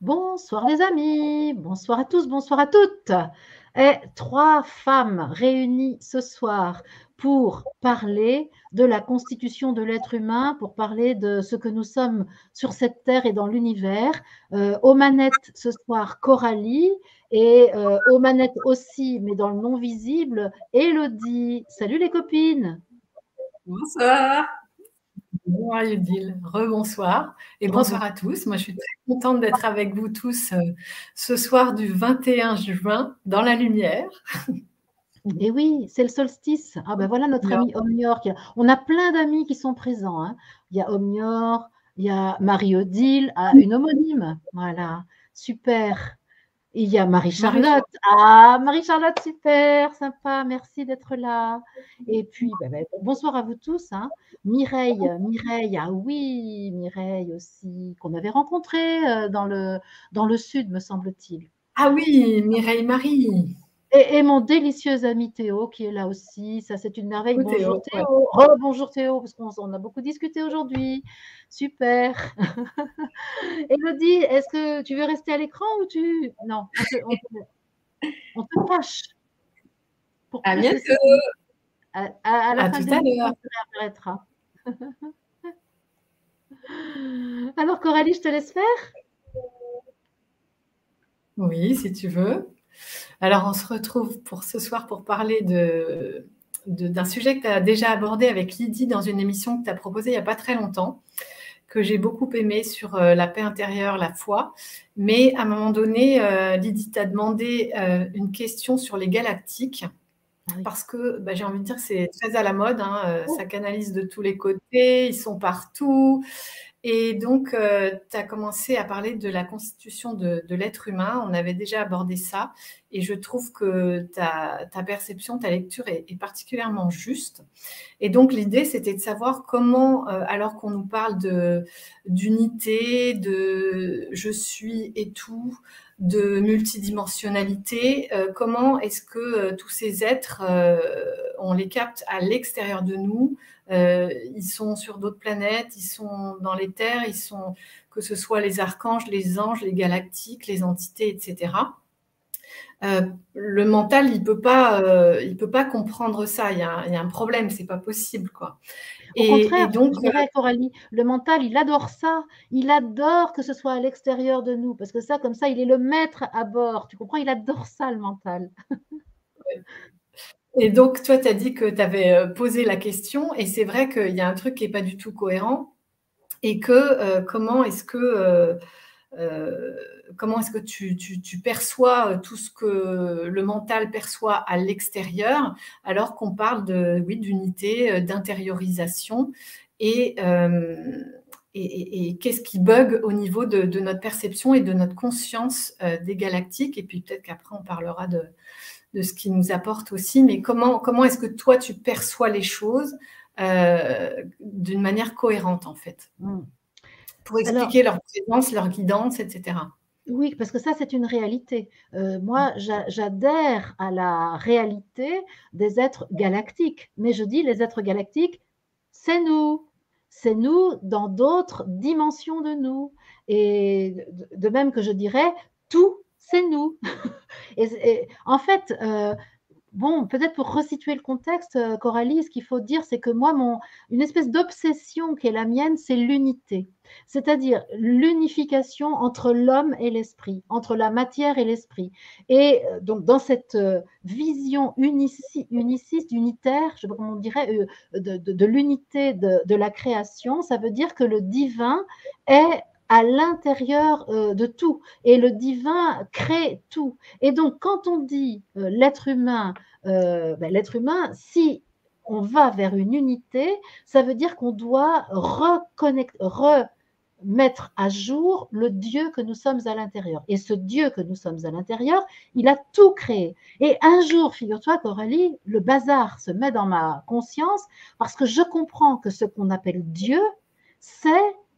Bonsoir les amis, bonsoir à tous, bonsoir à toutes. Et trois femmes réunies ce soir pour parler de la constitution de l'être humain, pour parler de ce que nous sommes sur cette terre et dans l'univers. Aux manettes ce soir, Coralie et aux manettes aussi, mais dans le non visible, Élodie. Salut les copines. Bonsoir. Bonjour Odile, rebonsoir et bonsoir à tous. Moi, je suis très contente d'être avec vous tous ce soir du 21 juin dans la lumière. Et oui, c'est le solstice. Ah ben voilà notre ami Omnior. On a plein d'amis qui sont présents, hein. Il y a Omnior, il y a Marie-Odile, une homonyme. Voilà, super. Il y a Marie-Charlotte. Ah, Marie-Charlotte, super, sympa, merci d'être là. Et puis, bonsoir à vous tous, hein. Mireille, ah oui, Mireille aussi, qu'on avait rencontrée dans le sud, me semble-t-il. Ah oui, Mireille Marie. Et mon délicieux ami Théo qui est là aussi, ça c'est une merveille. Bonjour Théo, ouais. Bonjour Théo, parce qu'on a beaucoup discuté aujourd'hui. Super. Élodie, est-ce que tu veux rester à l'écran ou tu... Non, on te cache. Pour à plus bientôt. À la fin de l'émission, tu réapparaîtras. Alors Coralie, je te laisse faire? Oui, si tu veux. Alors, on se retrouve pour ce soir pour parler d'un sujet que tu as déjà abordé avec Lydie dans une émission que tu as proposée il n'y a pas très longtemps, que j'ai beaucoup aimé sur la paix intérieure, la foi. Mais à un moment donné, Lydie t'a demandé une question sur les galactiques. Parce que j'ai envie de dire que c'est très à la mode, hein, ça canalise de tous les côtés, ils sont partout. Et donc, tu as commencé à parler de la constitution de l'être humain. On avait déjà abordé ça. Et je trouve que ta perception, ta lecture est particulièrement juste. Et donc, l'idée, c'était de savoir comment, alors qu'on nous parle d'unité, de je suis et tout, de multidimensionnalité, comment est-ce que tous ces êtres, on les capte à l'extérieur de nous, ils sont sur d'autres planètes, ils sont dans les terres, ils sont, que ce soit les archanges, les anges, les galactiques, les entités, etc. Le mental, il peut pas comprendre ça. Il y a un problème, c'est pas possible, quoi. Au contraire, donc, je dirais, Coralie, le mental, il adore ça. Il adore que ce soit à l'extérieur de nous, parce que ça, comme ça, il est le maître à bord. Tu comprends? Il adore ça, le mental. Et donc, toi, tu as dit que tu avais posé la question, et c'est vrai qu'il y a un truc qui n'est pas du tout cohérent, et que comment est-ce que tu perçois tout ce que le mental perçoit à l'extérieur, alors qu'on parle d'unité, d'intériorisation, et qu'est-ce qui bug au niveau de notre perception et de notre conscience des galactiques. Et puis peut-être qu'après, on parlera de ce qui nous apporte aussi. Mais comment est-ce que toi, tu perçois les choses d'une manière cohérente, en fait, pour expliquer leur présence, leur guidance, etc. Oui, parce que ça, c'est une réalité. Moi, j'adhère à la réalité des êtres galactiques. Mais je dis, les êtres galactiques, c'est nous. C'est nous dans d'autres dimensions de nous. Et de même que je dirais, tout, c'est nous. Et en fait, bon, peut-être pour resituer le contexte, Coralie, ce qu'il faut dire, c'est que moi, une espèce d'obsession qui est la mienne, c'est l'unité. C'est-à-dire l'unification entre l'homme et l'esprit, entre la matière et l'esprit. Et donc, dans cette vision uniciste, unitaire, je ne sais pas comment on dirait, de l'unité de la création, ça veut dire que le divin est à l'intérieur de tout. Et le divin crée tout. Et donc, quand on dit l'être humain, si on va vers une unité, ça veut dire qu'on doit remettre à jour le Dieu que nous sommes à l'intérieur. Et ce Dieu que nous sommes à l'intérieur, il a tout créé. Et un jour, figure-toi, Coralie, le bazar se met dans ma conscience parce que je comprends que ce qu'on appelle Dieu, c'est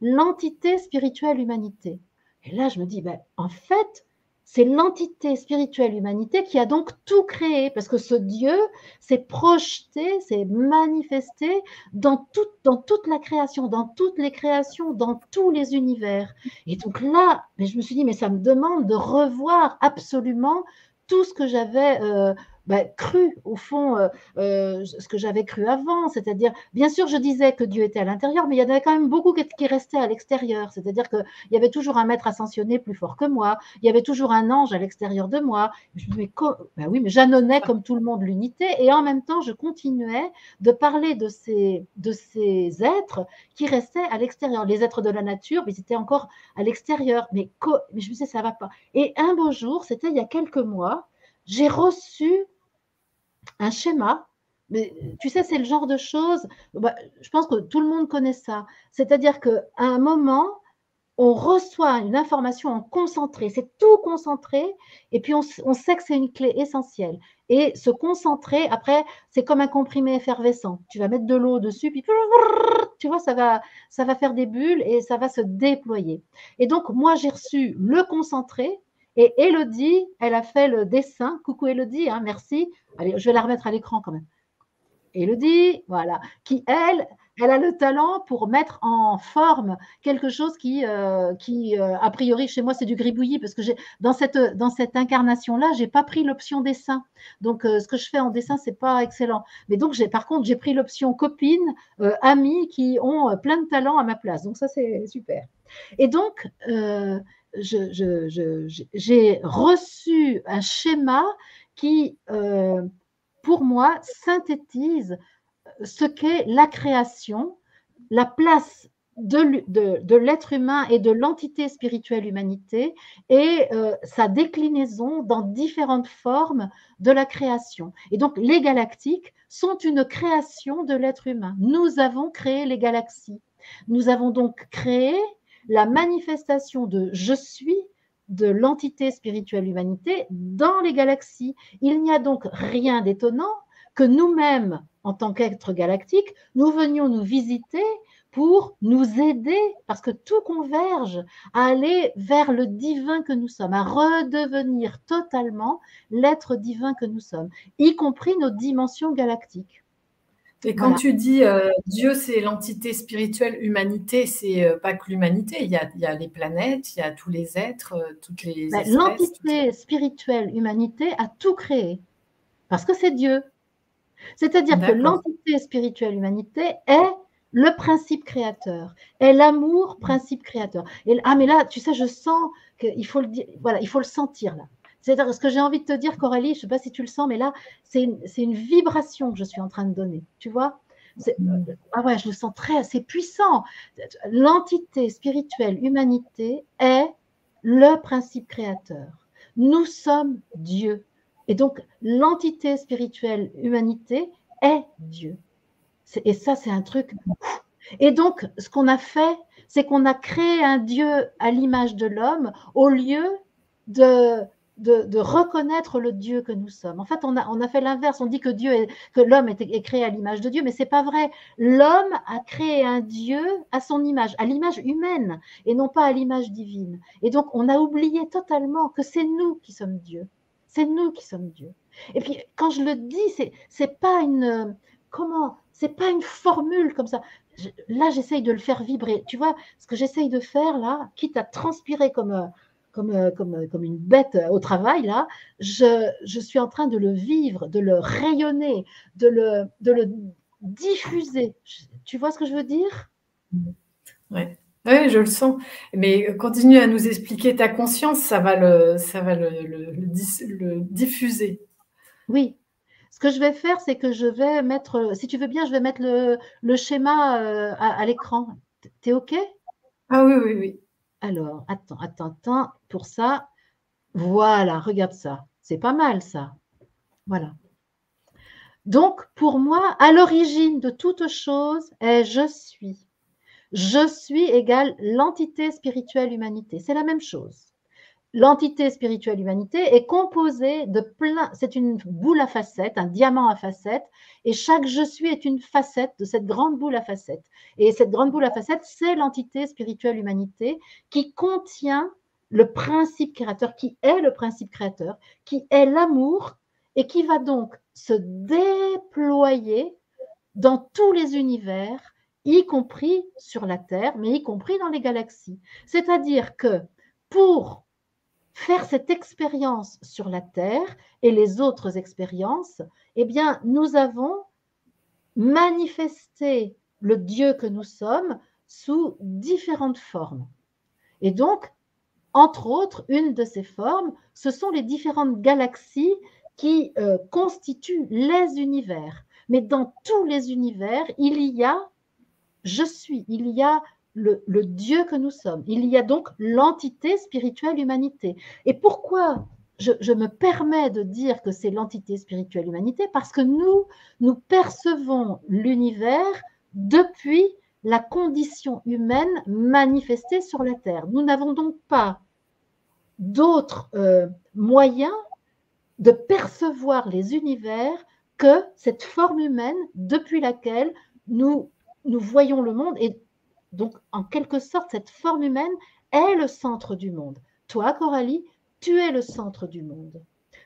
l'entité spirituelle humanité. Et là, je me dis, en fait, c'est l'entité spirituelle humanité qui a donc tout créé, parce que ce Dieu s'est projeté, s'est manifesté dans toute la création, dans toutes les créations, dans tous les univers. Et donc là, mais je me suis dit, mais ça me demande de revoir absolument tout ce que j'avais cru, au fond, ce que j'avais cru avant. C'est-à-dire, bien sûr, je disais que Dieu était à l'intérieur, mais il y en avait quand même beaucoup qui restaient à l'extérieur. C'est-à-dire qu'il y avait toujours un maître ascensionné plus fort que moi, il y avait toujours un ange à l'extérieur de moi. Je me disais, ben oui, mais j'annonnais comme tout le monde l'unité, et en même temps, je continuais de parler de ces êtres qui restaient à l'extérieur. Les êtres de la nature, mais ils étaient encore à l'extérieur. Mais je me disais, ça ne va pas. Et un beau jour, c'était il y a quelques mois, j'ai reçu un schéma, mais tu sais, c'est le genre de choses, je pense que tout le monde connaît ça. C'est-à-dire qu'à un moment, on reçoit une information en concentré, c'est tout concentré, et puis on sait que c'est une clé essentielle. Et ce concentré, après, c'est comme un comprimé effervescent. Tu vas mettre de l'eau dessus, puis tu vois, ça va faire des bulles et ça va se déployer. Et donc, moi, j'ai reçu le concentré, et Élodie, elle a fait le dessin. Coucou Élodie, hein, merci. Allez, je vais la remettre à l'écran quand même. Élodie, voilà, qui, elle a le talent pour mettre en forme quelque chose qui a priori, chez moi, c'est du gribouillis, parce que dans cette incarnation-là, je n'ai pas pris l'option dessin. Donc, ce que je fais en dessin, ce n'est pas excellent. Mais donc, par contre, j'ai pris l'option copine, amis, qui ont plein de talent à ma place. Donc, ça, c'est super. Et donc, j'ai reçu un schéma qui, pour moi, synthétise ce qu'est la création, la place de l'être humain et de l'entité spirituelle humanité, et sa déclinaison dans différentes formes de la création. Et donc, les galactiques sont une création de l'être humain. Nous avons créé les galaxies. Nous avons donc créé la manifestation de je suis de l'entité spirituelle humanité dans les galaxies. Il n'y a donc rien d'étonnant que nous-mêmes, en tant qu'êtres galactiques, nous venions nous visiter pour nous aider, parce que tout converge à aller vers le divin que nous sommes, à redevenir totalement l'être divin que nous sommes, y compris nos dimensions galactiques. Et quand tu dis Dieu, c'est l'entité spirituelle, humanité, c'est pas que l'humanité, il y a les planètes, il y a tous les êtres, toutes les espèces. L'entité spirituelle, humanité, a tout créé, parce que c'est Dieu. C'est-à-dire que l'entité spirituelle, humanité, est le principe créateur, est l'amour principe créateur. Mais là, tu sais, je sens qu'il faut le dire, voilà, il faut le sentir là. C'est-à-dire, ce que j'ai envie de te dire, Coralie, je ne sais pas si tu le sens, mais là, c'est une vibration que je suis en train de donner, tu vois. Ah ouais, je le sens c'est puissant. L'entité spirituelle, humanité, est le principe créateur. Nous sommes Dieu. Et donc, l'entité spirituelle, humanité, est Dieu. Et ça, c'est un truc. Et donc, ce qu'on a fait, c'est qu'on a créé un Dieu à l'image de l'homme au lieu de reconnaître le Dieu que nous sommes. En fait, on a fait l'inverse. On dit que l'homme est créé à l'image de Dieu, mais ce n'est pas vrai. L'homme a créé un Dieu à son image, à l'image humaine, et non pas à l'image divine. Et donc, on a oublié totalement que c'est nous qui sommes Dieu. C'est nous qui sommes Dieu. Et puis, quand je le dis, c'est pas une formule comme ça. Là, j'essaye de le faire vibrer. Tu vois, ce que j'essaye de faire là, quitte à transpirer comme une bête au travail, là, je suis en train de le vivre, de le rayonner, de le diffuser. Tu vois ce que je veux dire? Ouais. Oui, je le sens. Mais continue à nous expliquer ta conscience, ça va le diffuser. Oui. Ce que je vais faire, c'est que je vais mettre, si tu veux bien, je vais mettre le schéma à l'écran. T'es OK? Ah oui, oui, oui. Alors, attends. Pour ça, voilà, regarde ça. C'est pas mal, ça. Voilà. Donc, pour moi, à l'origine de toute chose est je suis. Je suis égale l'entité spirituelle humanité. C'est la même chose. L'entité spirituelle humanité est composée de plein, c'est une boule à facettes, un diamant à facettes, et chaque je suis est une facette de cette grande boule à facettes. Et cette grande boule à facettes, c'est l'entité spirituelle humanité qui contient le principe créateur, qui est le principe créateur, qui est l'amour et qui va donc se déployer dans tous les univers, y compris sur la Terre, mais y compris dans les galaxies. C'est-à-dire que pour faire cette expérience sur la Terre et les autres expériences, eh bien, nous avons manifesté le Dieu que nous sommes sous différentes formes. Et donc, entre autres, une de ces formes, ce sont les différentes galaxies qui constituent les univers. Mais dans tous les univers, il y a je suis, il y a le Dieu que nous sommes, il y a donc l'entité spirituelle humanité. Et pourquoi je me permets de dire que c'est l'entité spirituelle humanité? Parce que nous percevons l'univers depuis la condition humaine manifestée sur la Terre. Nous n'avons donc pas d'autres moyens de percevoir les univers que cette forme humaine depuis laquelle nous voyons le monde. Et donc, en quelque sorte, cette forme humaine est le centre du monde. Toi, Coralie, tu es le centre du monde.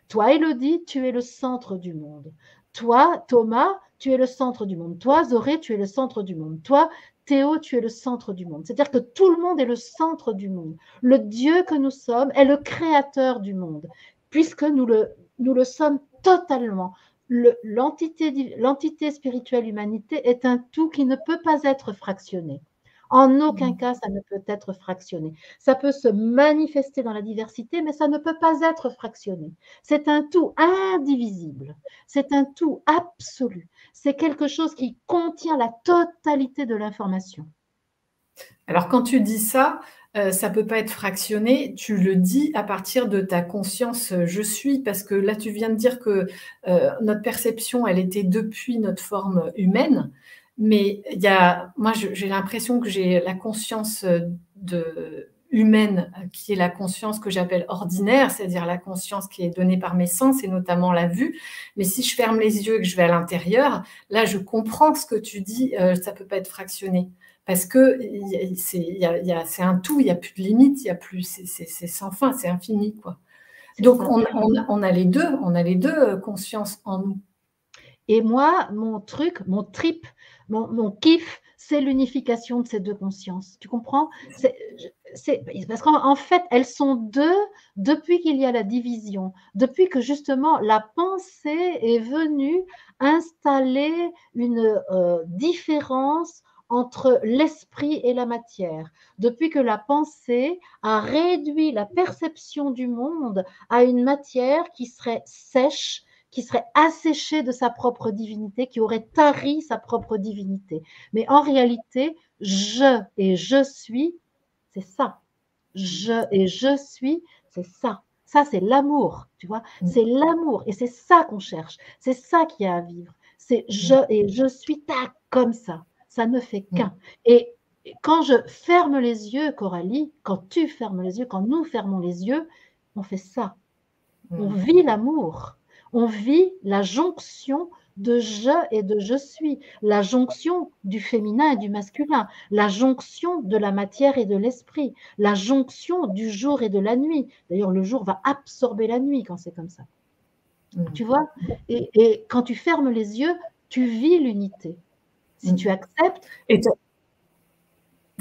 Toi, Élodie, tu es le centre du monde. Toi, Thomas, tu es le centre du monde. Toi, Zoré, tu es le centre du monde. Toi, Théo, tu es le centre du monde. C'est-à-dire que tout le monde est le centre du monde. Le Dieu que nous sommes est le créateur du monde, puisque nous le sommes totalement. L'entité spirituelle humanité est un tout qui ne peut pas être fractionné. En aucun cas, ça ne peut être fractionné. Ça peut se manifester dans la diversité, mais ça ne peut pas être fractionné. C'est un tout indivisible. C'est un tout absolu. C'est quelque chose qui contient la totalité de l'information. Alors, quand tu dis ça, ça ne peut pas être fractionné, tu le dis à partir de ta conscience je suis, parce que là, tu viens de dire que notre perception, elle était depuis notre forme humaine, mais moi, j'ai l'impression que j'ai la conscience humaine, qui est la conscience que j'appelle ordinaire, c'est-à-dire la conscience qui est donnée par mes sens, et notamment la vue. Mais si je ferme les yeux et que je vais à l'intérieur, là, je comprends ce que tu dis, ça ne peut pas être fractionné. Parce que c'est un tout, il n'y a plus de limite, c'est sans fin, c'est infini, quoi. Donc on a les deux consciences en nous. Et moi, mon truc, mon trip, mon kiff, c'est l'unification de ces deux consciences. Tu comprends? Parce qu'en fait, elles sont deux depuis qu'il y a la division, depuis que justement la pensée est venue installer une différence entre l'esprit et la matière, depuis que la pensée a réduit la perception du monde à une matière qui serait sèche, qui serait asséchée de sa propre divinité, qui aurait tari sa propre divinité. Mais en réalité, je et je suis, c'est ça. Je et je suis, c'est ça. Ça, c'est l'amour, tu vois. C'est l'amour et c'est ça qu'on cherche. C'est ça qu'il y a à vivre. C'est je et je suis, tac, comme ça. Ça ne fait qu'un. Et quand je ferme les yeux, Coralie, quand tu fermes les yeux, quand nous fermons les yeux, on fait ça. On vit l'amour. On vit la jonction de je et de je suis, la jonction du féminin et du masculin, la jonction de la matière et de l'esprit, la jonction du jour et de la nuit. D'ailleurs, le jour va absorber la nuit quand c'est comme ça. Tu vois? Et quand tu fermes les yeux, tu vis l'unité. Si tu acceptes... Et tu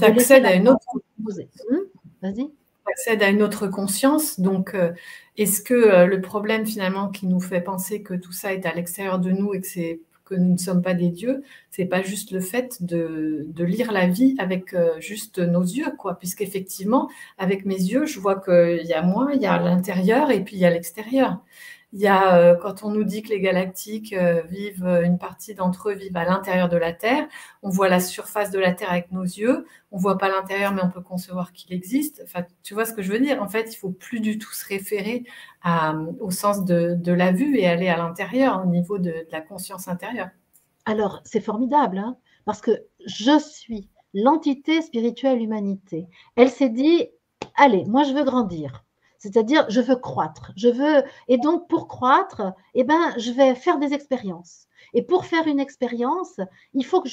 accèdes à une autre... Vas-y. Accède à une autre conscience. Donc, est-ce que le problème finalement qui nous fait penser que tout ça est à l'extérieur de nous et que nous ne sommes pas des dieux, c'est pas juste le fait de lire la vie avec juste nos yeux, quoi, puisqu'effectivement, avec mes yeux, je vois qu'il y a moi, il y a l'intérieur et puis il y a l'extérieur. Il y a, quand on nous dit que les galactiques une partie d'entre eux vivent à l'intérieur de la Terre, on voit la surface de la Terre avec nos yeux, on ne voit pas l'intérieur, mais on peut concevoir qu'il existe. Enfin, tu vois ce que je veux dire? En fait, il ne faut plus du tout se référer au sens de la vue et aller à l'intérieur, au niveau de la conscience intérieure. Alors, c'est formidable, hein, parce que je suis l'entité spirituelle humanité. Elle s'est dit, allez, moi je veux grandir. C'est-à-dire, je veux croître. Et donc, pour croître, je vais faire des expériences. Et pour faire une expérience, il faut que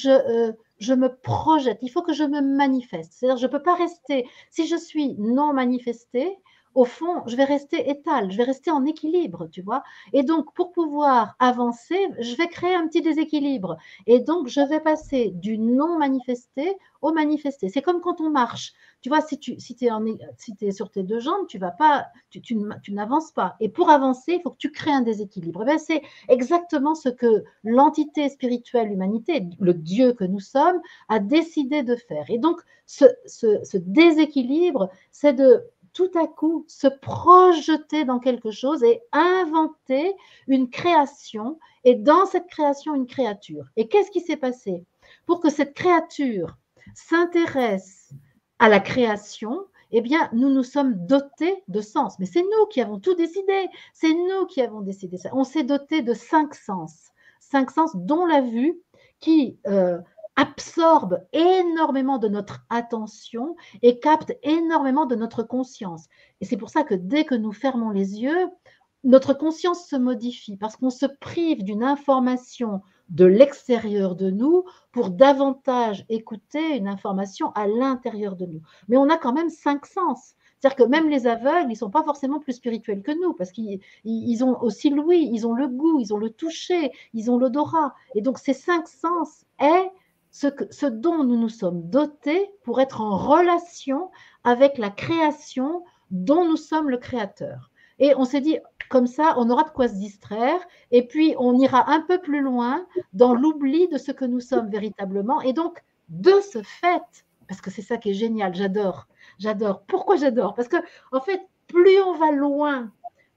je me projette, il faut que je me manifeste. C'est-à-dire, je ne peux pas rester, si je suis non manifestée, au fond, je vais rester étale, je vais rester en équilibre, tu vois. Et donc, pour pouvoir avancer, je vais créer un petit déséquilibre. Et donc, je vais passer du non manifesté au manifesté. C'est comme quand on marche. Tu vois, si tu es sur tes deux jambes, tu n'avances pas. Et pour avancer, il faut que tu crées un déséquilibre. Ben, c'est exactement ce que l'entité spirituelle, l'humanité, le Dieu que nous sommes, a décidé de faire. Et donc, ce déséquilibre, c'est de tout à coup se projeter dans quelque chose et inventer une création, et dans cette création, une créature. Et qu'est-ce qui s'est passé? Pour que cette créature s'intéresse à la création, eh bien, nous nous sommes dotés de sens. Mais c'est nous qui avons tout décidé. C'est nous qui avons décidé ça. On s'est doté de 5 sens, dont la vue, qui absorbe énormément de notre attention et capte énormément de notre conscience. Et c'est pour ça que dès que nous fermons les yeux, notre conscience se modifie parce qu'on se prive d'une information de l'extérieur de nous pour davantage écouter une information à l'intérieur de nous. Mais on a quand même 5 sens. C'est-à-dire que même les aveugles, ils ne sont pas forcément plus spirituels que nous, parce qu'ils ont aussi l'ouïe, ils ont le goût, ils ont le toucher, ils ont l'odorat. Et donc ces 5 sens est ce dont nous nous sommes dotés pour être en relation avec la création dont nous sommes le créateur. Et on s'est dit, comme ça, on aura de quoi se distraire, et puis on ira un peu plus loin dans l'oubli de ce que nous sommes véritablement. Et donc, de ce fait, parce que c'est ça qui est génial, j'adore. Pourquoi j'adore? Parce que, en fait, plus on va loin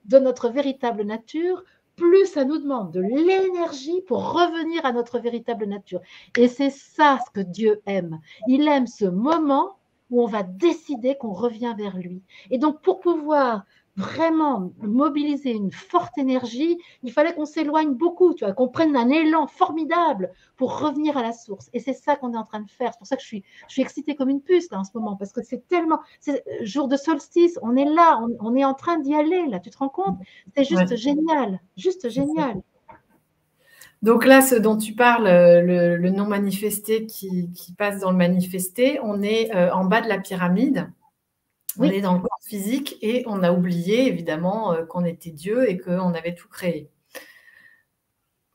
de notre véritable nature, plus ça nous demande de l'énergie pour revenir à notre véritable nature. Et c'est ça ce que Dieu aime. Il aime ce moment où on va décider qu'on revient vers lui. Et donc, pour pouvoir vraiment mobiliser une forte énergie, il fallait qu'on s'éloigne beaucoup, tu vois, qu'on prenne un élan formidable pour revenir à la source. Et c'est ça qu'on est en train de faire. C'est pour ça que je suis excitée comme une puce là en ce moment, parce que c'est tellement, c'est jour de solstice, on est là, on est en train d'y aller là, tu te rends compte? C'est juste génial, juste génial. Donc là, ce dont tu parles, le non manifesté qui passe dans le manifesté, on est en bas de la pyramide. On est dans le corps physique et on a oublié évidemment qu'on était Dieu et qu'on avait tout créé.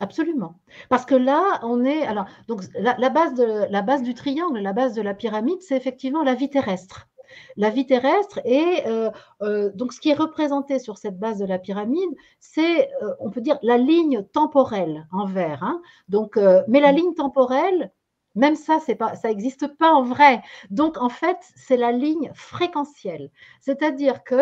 Absolument. Parce que là, on est. Alors, donc, la base du triangle, la base de la pyramide, c'est effectivement la vie terrestre. La vie terrestre et donc ce qui est représenté sur cette base de la pyramide, c'est, on peut dire, la ligne temporelle en vert. Hein. Donc, mais la ligne temporelle, même ça, ça n'existe pas en vrai. Donc, en fait, c'est la ligne fréquentielle. C'est-à-dire que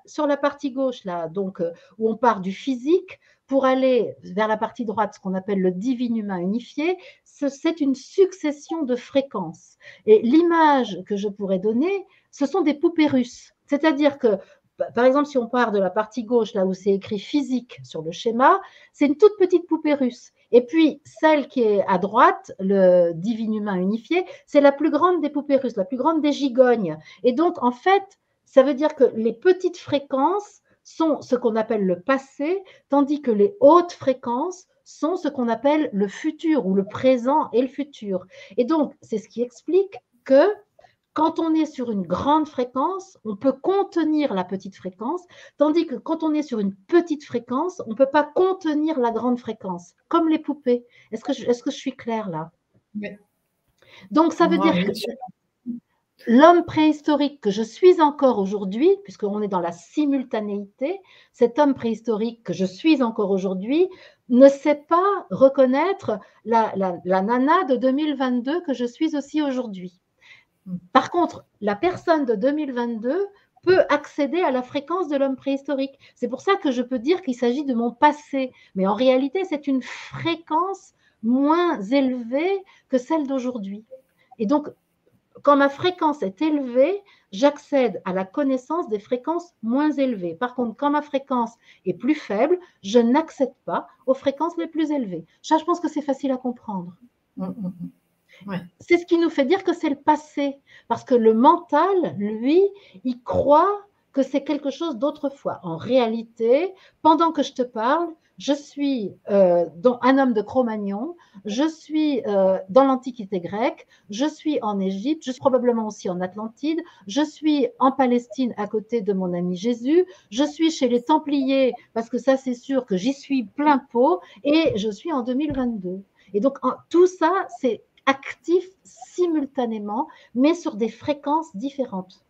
sur la partie gauche, là, donc, où on part du physique, pour aller vers la partie droite, ce qu'on appelle le divin humain unifié, c'est une succession de fréquences. Et l'image que je pourrais donner, ce sont des poupées russes. C'est-à-dire que, par exemple, si on part de la partie gauche, là où c'est écrit physique sur le schéma, c'est une toute petite poupée russe. Et puis, celle qui est à droite, le divin humain unifié, c'est la plus grande des poupées russes, la plus grande des gigognes. Et donc, en fait, ça veut dire que les petites fréquences sont ce qu'on appelle le passé, tandis que les hautes fréquences sont ce qu'on appelle le futur ou le présent et le futur. Et donc, c'est ce qui explique que quand on est sur une grande fréquence, on peut contenir la petite fréquence, tandis que quand on est sur une petite fréquence, on ne peut pas contenir la grande fréquence, comme les poupées. Est-ce que je suis claire là? Oui. Donc, ça veut dire que l'homme préhistorique que je suis encore aujourd'hui, puisqu'on est dans la simultanéité, cet homme préhistorique que je suis encore aujourd'hui ne sait pas reconnaître la nana de 2022 que je suis aussi aujourd'hui. Par contre, la personne de 2022 peut accéder à la fréquence de l'homme préhistorique. C'est pour ça que je peux dire qu'il s'agit de mon passé. Mais en réalité, c'est une fréquence moins élevée que celle d'aujourd'hui. Et donc, quand ma fréquence est élevée, j'accède à la connaissance des fréquences moins élevées. Par contre, quand ma fréquence est plus faible, je n'accède pas aux fréquences les plus élevées. Ça, je pense que c'est facile à comprendre. Ouais. C'est ce qui nous fait dire que c'est le passé. Parce que le mental, lui, il croit que c'est quelque chose d'autrefois. En réalité, pendant que je te parle, je suis un homme de Cro-Magnon, je suis dans l'Antiquité grecque, je suis en Égypte, je suis probablement aussi en Atlantide, je suis en Palestine à côté de mon ami Jésus, je suis chez les Templiers, parce que ça c'est sûr que j'y suis plein pot, et je suis en 2022. Et donc tout ça, c'est actif simultanément, mais sur des fréquences différentes.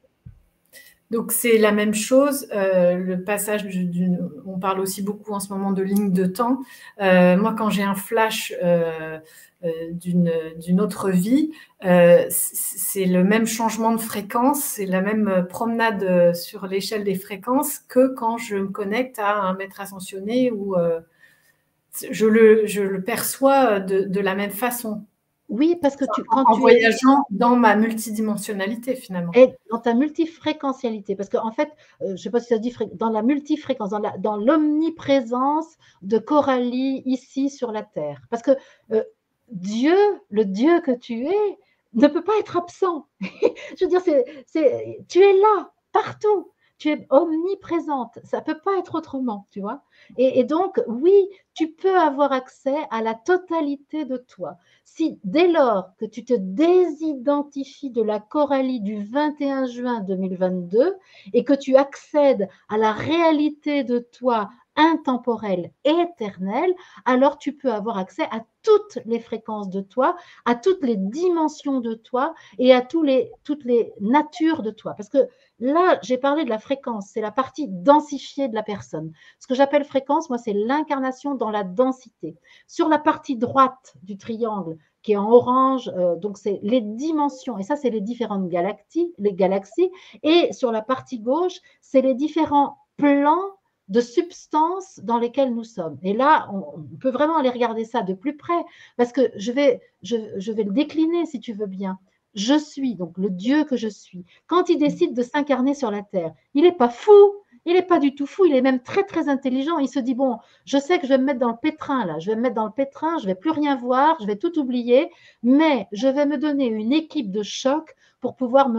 Donc, c'est la même chose, le passage on parle aussi beaucoup en ce moment de ligne de temps. Moi, quand j'ai un flash d'une autre vie, c'est le même changement de fréquence, c'est la même promenade sur l'échelle des fréquences que quand je me connecte à un maître ascensionné ou je le perçois de la même façon. Oui, parce que en voyageant dans ma multidimensionnalité finalement. Et dans ta multifréquentialité, parce qu'en fait, je ne sais pas si ça dit dans la multifréquence, dans l'omniprésence de Coralie ici sur la Terre. Parce que Dieu, le Dieu que tu es, ne peut pas être absent. Je veux dire, tu es là, partout. Tu es omniprésente. Ça ne peut pas être autrement, tu vois. Et donc, oui, tu peux avoir accès à la totalité de toi. Si dès lors que tu te désidentifies de la Coralie du 21 juin 2022 et que tu accèdes à la réalité de toi intemporelle et éternelle, alors tu peux avoir accès à toutes les fréquences de toi, à toutes les dimensions de toi et à toutes les natures de toi. Parce que là, j'ai parlé de la fréquence, c'est la partie densifiée de la personne. Ce que j'appelle fréquence, moi, c'est l'incarnation dans la densité. Sur la partie droite du triangle, qui est en orange, donc c'est les dimensions, et ça, c'est les différentes galaxies, et sur la partie gauche, c'est les différents plans de substances dans lesquelles nous sommes. Et là, on peut vraiment aller regarder ça de plus près, parce que je vais le décliner, si tu veux bien. Je suis, donc le Dieu que je suis. Quand il décide de s'incarner sur la terre, il n'est pas fou, il n'est pas du tout fou, il est même très, très intelligent. Il se dit, bon, je sais que je vais me mettre dans le pétrin, là. Je vais me mettre dans le pétrin, je ne vais plus rien voir, je vais tout oublier, mais je vais me donner une équipe de choc pour pouvoir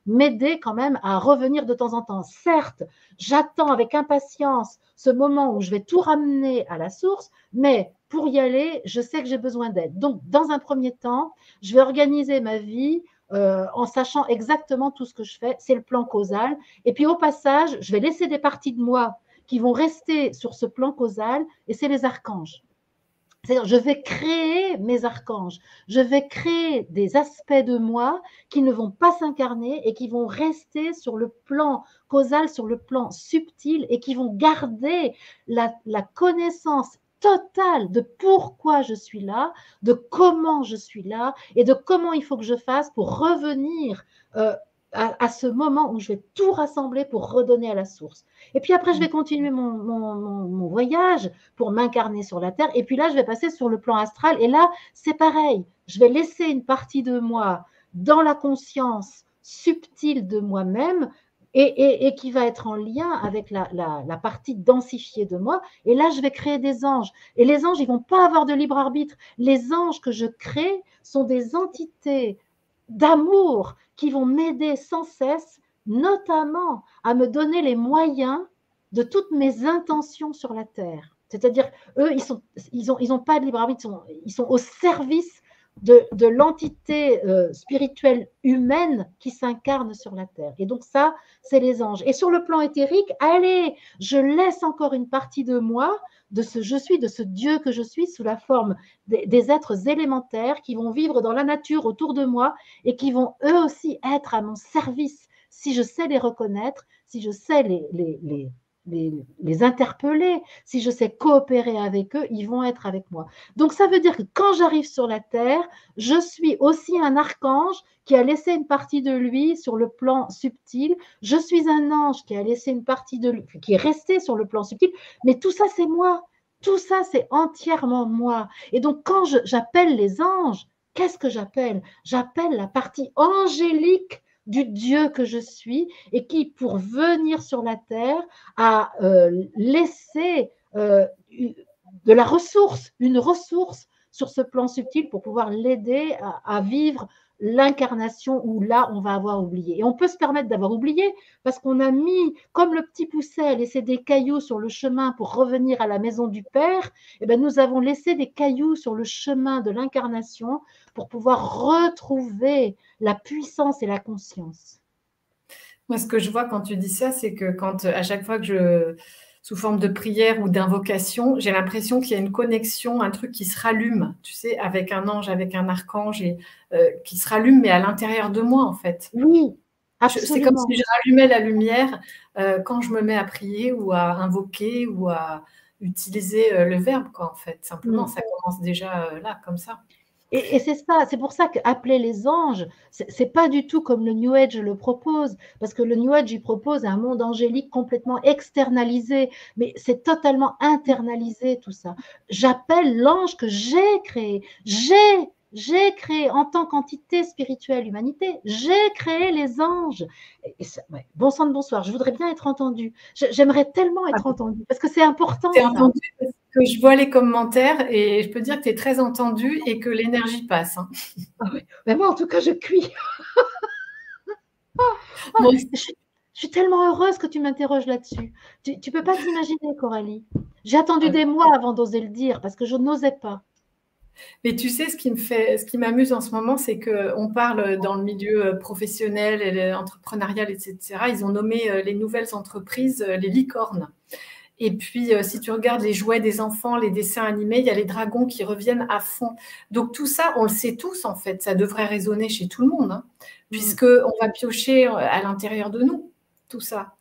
m'aider quand même à revenir de temps en temps. Certes, j'attends avec impatience ce moment où je vais tout ramener à la source, mais pour y aller, je sais que j'ai besoin d'aide. Donc, dans un premier temps, je vais organiser ma vie en sachant exactement tout ce que je fais. C'est le plan causal. Et puis, au passage, je vais laisser des parties de moi qui vont rester sur ce plan causal, et c'est les archanges. C'est-à-dire, je vais créer mes archanges, je vais créer des aspects de moi qui ne vont pas s'incarner et qui vont rester sur le plan causal, sur le plan subtil, et qui vont garder la connaissance totale de pourquoi je suis là, de comment je suis là et de comment il faut que je fasse pour revenir à ce moment où je vais tout rassembler pour redonner à la source. Et puis après, je vais continuer mon voyage pour m'incarner sur la Terre. Et puis là, je vais passer sur le plan astral. Et là, c'est pareil. Je vais laisser une partie de moi dans la conscience subtile de moi-même et qui va être en lien avec la partie densifiée de moi. Et là, je vais créer des anges. Et les anges, ils ne vont pas avoir de libre arbitre. Les anges que je crée sont des entités d'amour qui vont m'aider sans cesse, notamment à me donner les moyens de toutes mes intentions sur la terre. C'est-à-dire, eux, ils ont pas de libre arbitre, ils sont au service de l'entité spirituelle humaine qui s'incarne sur la terre. Et donc ça, c'est les anges. Et sur le plan éthérique, allez, je laisse encore une partie de moi, de ce je suis, de ce Dieu que je suis, sous la forme des êtres élémentaires qui vont vivre dans la nature autour de moi et qui vont eux aussi être à mon service si je sais les reconnaître, si je sais les interpeller, si je sais coopérer avec eux, ils vont être avec moi. Donc ça veut dire que quand j'arrive sur la terre, je suis aussi un archange qui a laissé une partie de lui sur le plan subtil, je suis un ange qui a laissé une partie de lui, qui est resté sur le plan subtil, mais tout ça c'est moi, tout ça c'est entièrement moi. Et donc quand j'appelle les anges, qu'est-ce que j'appelle? J'appelle la partie angélique du Dieu que je suis et qui, pour venir sur la terre, a laissé de la ressource, une ressource sur ce plan subtil pour pouvoir l'aider à vivre l'incarnation où là, on va avoir oublié. Et on peut se permettre d'avoir oublié parce qu'on a mis, comme le petit pousset laissé des cailloux sur le chemin pour revenir à la maison du Père, eh bien, nous avons laissé des cailloux sur le chemin de l'incarnation pour pouvoir retrouver la puissance et la conscience. Moi, ce que je vois quand tu dis ça, c'est que à chaque fois que sous forme de prière ou d'invocation, j'ai l'impression qu'il y a une connexion, un truc qui se rallume, tu sais, avec un ange, avec un archange, et qui se rallume, mais à l'intérieur de moi, en fait. Oui, c'est comme si je rallumais la lumière quand je me mets à prier ou à invoquer ou à utiliser le verbe, quoi, en fait. Simplement, ça commence déjà là, comme ça. Et c'est ça, c'est pour ça qu'appeler les anges, c'est pas du tout comme le New Age le propose, parce que le New Age, il propose un monde angélique complètement externalisé, mais c'est totalement internalisé tout ça. J'appelle l'ange que j'ai créé, j'ai créé en tant qu'entité spirituelle humanité, j'ai créé les anges. Et ça, ouais. Bon sang de bonsoir, je voudrais bien être entendue. J'aimerais tellement être entendue, parce que c'est important. T'es entendue parce que je vois les commentaires et je peux dire que tu es très entendue et que l'énergie passe. Hein. Ah oui. Mais moi, en tout cas, je cuis. Je suis tellement heureuse que tu m'interroges là-dessus. Tu peux pas t'imaginer, Coralie. J'ai attendu des mois avant d'oser le dire parce que je n'osais pas. Mais tu sais, ce qui m'amuse en ce moment, c'est qu'on parle dans le milieu professionnel et entrepreneurial, etc. Ils ont nommé les nouvelles entreprises les licornes. Et puis, si tu regardes les jouets des enfants, les dessins animés, il y a les dragons qui reviennent à fond. Donc, tout ça, on le sait tous, en fait. Ça devrait résonner chez tout le monde, hein, puisqu'on va piocher à l'intérieur de nous, tout ça.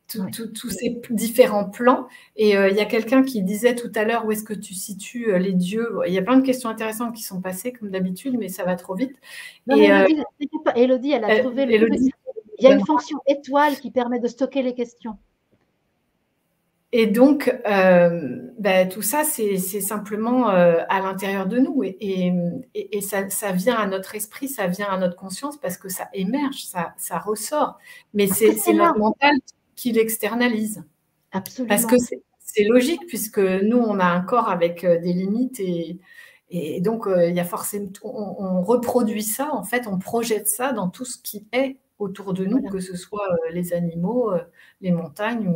Tous ces différents plans. Et il y a quelqu'un qui disait tout à l'heure où est-ce que tu situes les dieux. Il y a plein de questions intéressantes qui sont passées, comme d'habitude, mais ça va trop vite. Non, mais Élodie, elle a trouvé le truc. Il y a une fonction étoile qui permet de stocker les questions. Et donc, tout ça, c'est simplement à l'intérieur de nous. Et ça vient à notre esprit, ça vient à notre conscience parce que ça émerge, ça ressort. Mais c'est notre mental qui l'externalise. Absolument. Parce que c'est logique, puisque nous, on a un corps avec des limites. Et donc, il y a forcément, on reproduit ça, en fait, on projette ça dans tout ce qui est autour de nous, que ce soit les animaux, les montagnes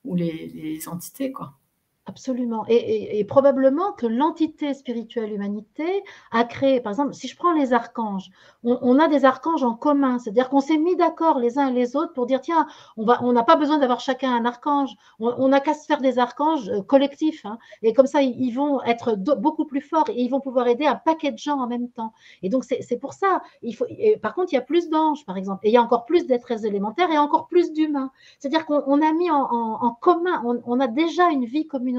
ou les entités, quoi. Absolument. Et probablement que l'entité spirituelle humanité a créé, par exemple, si je prends les archanges, on a des archanges en commun, c'est-à-dire qu'on s'est mis d'accord les uns et les autres pour dire, tiens, on n'a pas besoin d'avoir chacun un archange, on n'a qu'à se faire des archanges collectifs, hein, et comme ça, ils vont être beaucoup plus forts et ils vont pouvoir aider un paquet de gens en même temps. Et donc, c'est pour ça, par contre, il y a plus d'anges, par exemple, et il y a encore plus d'êtres élémentaires et encore plus d'humains. C'est-à-dire qu'on a mis en commun, on a déjà une vie commune.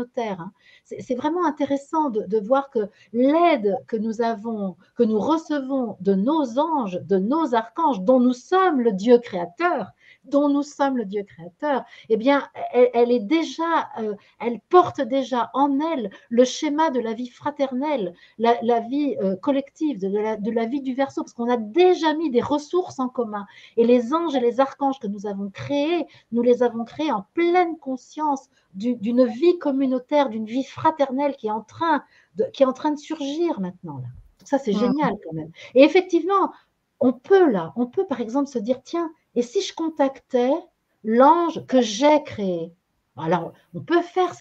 C'est vraiment intéressant de voir que l'aide que nous recevons de nos anges, de nos archanges, dont nous sommes le Dieu créateur, eh bien, elle porte déjà en elle le schéma de la vie fraternelle, la vie collective, de la vie du Verseau, parce qu'on a déjà mis des ressources en commun. Et les anges et les archanges que nous avons créés, nous les avons créés en pleine conscience d'une vie communautaire, d'une vie fraternelle qui est en train de surgir maintenant. Là. Donc ça, c'est génial quand même. Et effectivement, on peut par exemple se dire, tiens, et si je contactais l'ange que j'ai créé? Alors, on peut faire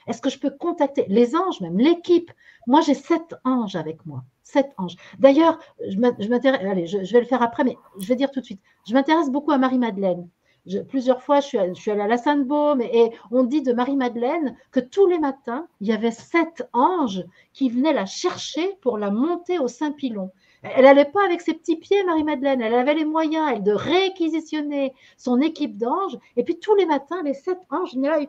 est-ce que je peux contacter les anges, même l'équipe? Moi, j'ai 7 anges avec moi. 7 anges. D'ailleurs, je m'intéresse, allez, je vais le faire après, mais je vais dire tout de suite, je m'intéresse beaucoup à Marie-Madeleine. Plusieurs fois, je suis allée à la Sainte-Baume et on dit de Marie-Madeleine que tous les matins, il y avait 7 anges qui venaient la chercher pour la monter au Saint-Pilon. Elle n'allait pas avec ses petits pieds, Marie-Madeleine. Elle avait les moyens, elle, de réquisitionner son équipe d'anges. Et puis tous les matins, les 7 anges venaient là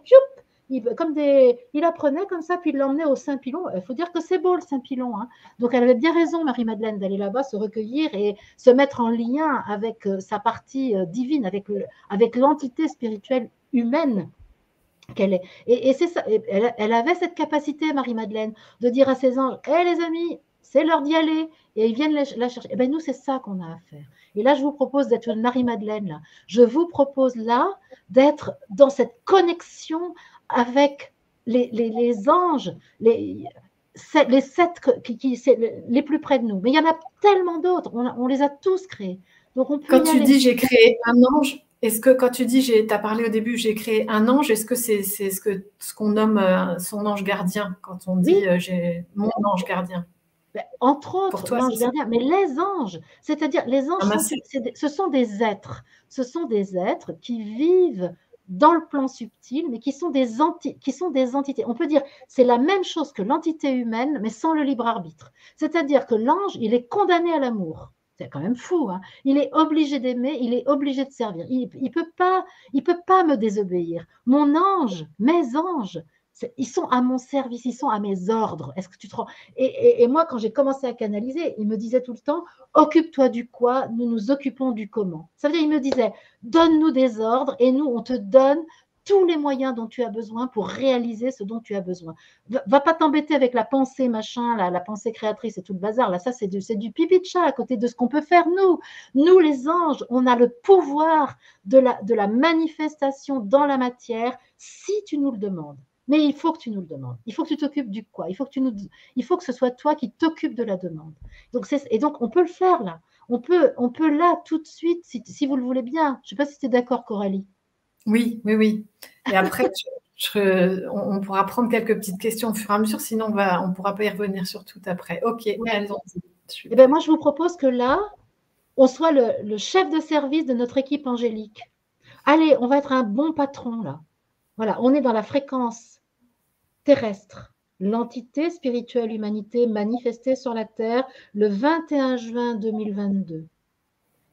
et il apprenait comme ça, puis il l'emmenait au Saint-Pilon. Il faut dire que c'est beau le Saint-Pilon. Hein. Donc elle avait bien raison, Marie-Madeleine, d'aller là-bas se recueillir et se mettre en lien avec sa partie divine, avec l'entité spirituelle humaine qu'elle est. Et c'est ça. Elle avait cette capacité, Marie-Madeleine, de dire à ses anges, hé les amis, c'est l'heure d'y aller. Et ils viennent la chercher. Et bien nous, c'est ça qu'on a à faire. Et là, je vous propose d'être une Marie-Madeleine. Là. Je vous propose là d'être dans cette connexion avec les anges. les 7 les plus près de nous. Mais il y en a tellement d'autres, on les a tous créés. Donc on peut quand tu dis j'ai créé un ange, est-ce que quand tu dis, tu as parlé au début, j'ai créé un ange, est-ce que c'est ce qu'on nomme son ange gardien, quand on dit j'ai mon ange gardien? Entre autres, l'ange gardien, mais les anges, c'est-à-dire les anges, ce sont des êtres qui vivent dans le plan subtil, mais qui sont des entités. On peut dire c'est la même chose que l'entité humaine, mais sans le libre arbitre. C'est-à-dire que l'ange, il est condamné à l'amour. C'est quand même fou, hein. Il est obligé d'aimer, il est obligé de servir. Il peut pas me désobéir. Mon ange, mes anges, ils sont à mon service, ils sont à mes ordres. Est-ce que tu te rends... Et moi, quand j'ai commencé à canaliser, il me disait tout le temps, occupe-toi du quoi, nous nous occupons du comment. Ça veut dire, il me disait, donne-nous des ordres et nous, on te donne tous les moyens dont tu as besoin pour réaliser ce dont tu as besoin. Va pas t'embêter avec la pensée machin, la pensée créatrice et tout le bazar. Là, ça, c'est du pipi de chat à côté de ce qu'on peut faire nous. Nous, les anges, on a le pouvoir de la manifestation dans la matière si tu nous le demandes. Mais il faut que tu nous le demandes. Il faut que tu t'occupes du quoi. Il faut que ce soit toi qui t'occupes de la demande. Donc, on peut le faire là. On peut là tout de suite, si vous le voulez bien. Je ne sais pas si tu es d'accord, Coralie. Oui, oui, oui. Et après, on pourra prendre quelques petites questions au fur et à mesure, sinon on ne pourra pas y revenir sur tout après. Ok, ouais. allons-y. Eh ben, moi, je vous propose que là, on soit le chef de service de notre équipe angélique. Allez, on va être un bon patron là. Voilà, on est dans la fréquence terrestre, l'entité spirituelle humanité manifestée sur la Terre le 21 juin 2022.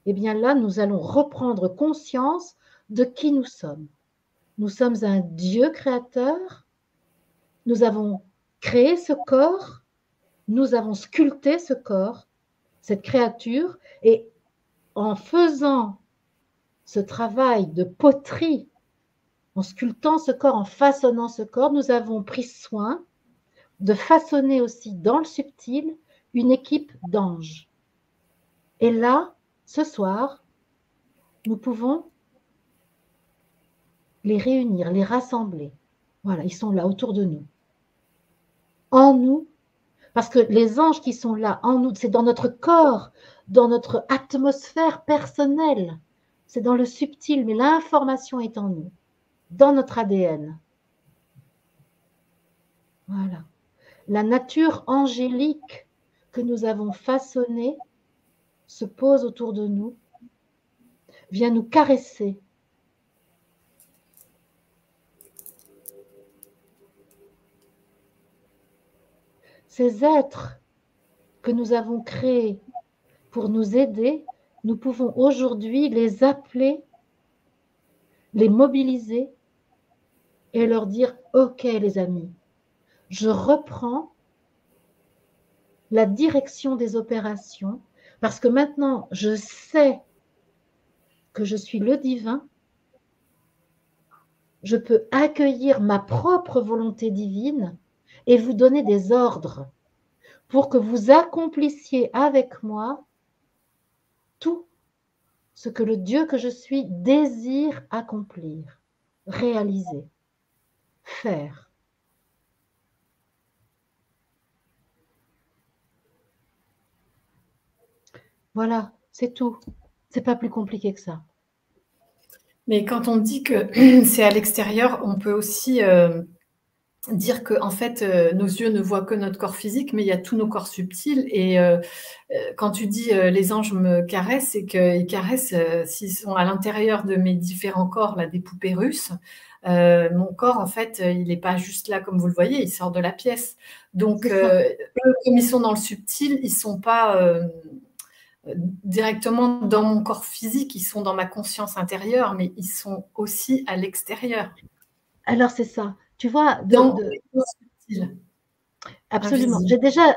Eh bien là, nous allons reprendre conscience de qui nous sommes. Nous sommes un Dieu créateur, nous avons créé ce corps, nous avons sculpté ce corps, cette créature, et en faisant ce travail de poterie, en sculptant ce corps, en façonnant ce corps, nous avons pris soin de façonner aussi dans le subtil une équipe d'anges. Et là, ce soir, nous pouvons les réunir, les rassembler. Voilà, ils sont là autour de nous. En nous, parce que les anges qui sont là en nous, c'est dans notre corps, dans notre atmosphère personnelle, c'est dans le subtil, mais l'information est en nous, dans notre ADN. Voilà. La nature angélique que nous avons façonnée se pose autour de nous, vient nous caresser. Ces êtres que nous avons créés pour nous aider, nous pouvons aujourd'hui les appeler, les mobiliser et leur dire « Ok les amis, je reprends la direction des opérations parce que maintenant je sais que je suis le divin, je peux accueillir ma propre volonté divine et vous donner des ordres pour que vous accomplissiez avec moi tout ce que le Dieu que je suis désire accomplir, réaliser, faire. » Voilà, c'est tout. C'est pas plus compliqué que ça. Mais quand on dit que c'est à l'extérieur, on peut aussi dire que en fait, nos yeux ne voient que notre corps physique, mais il y a tous nos corps subtils. Et quand tu dis les anges me caressent, c'est qu'ils caressent s'ils sont à l'intérieur de mes différents corps, là, des poupées russes. Mon corps, en fait, il n'est pas juste là comme vous le voyez, il sort de la pièce. Donc, eux, comme ils sont dans le subtil, ils ne sont pas directement dans mon corps physique, ils sont dans ma conscience intérieure, mais ils sont aussi à l'extérieur. Alors, c'est ça. Tu vois, dans les corps subtils. Absolument.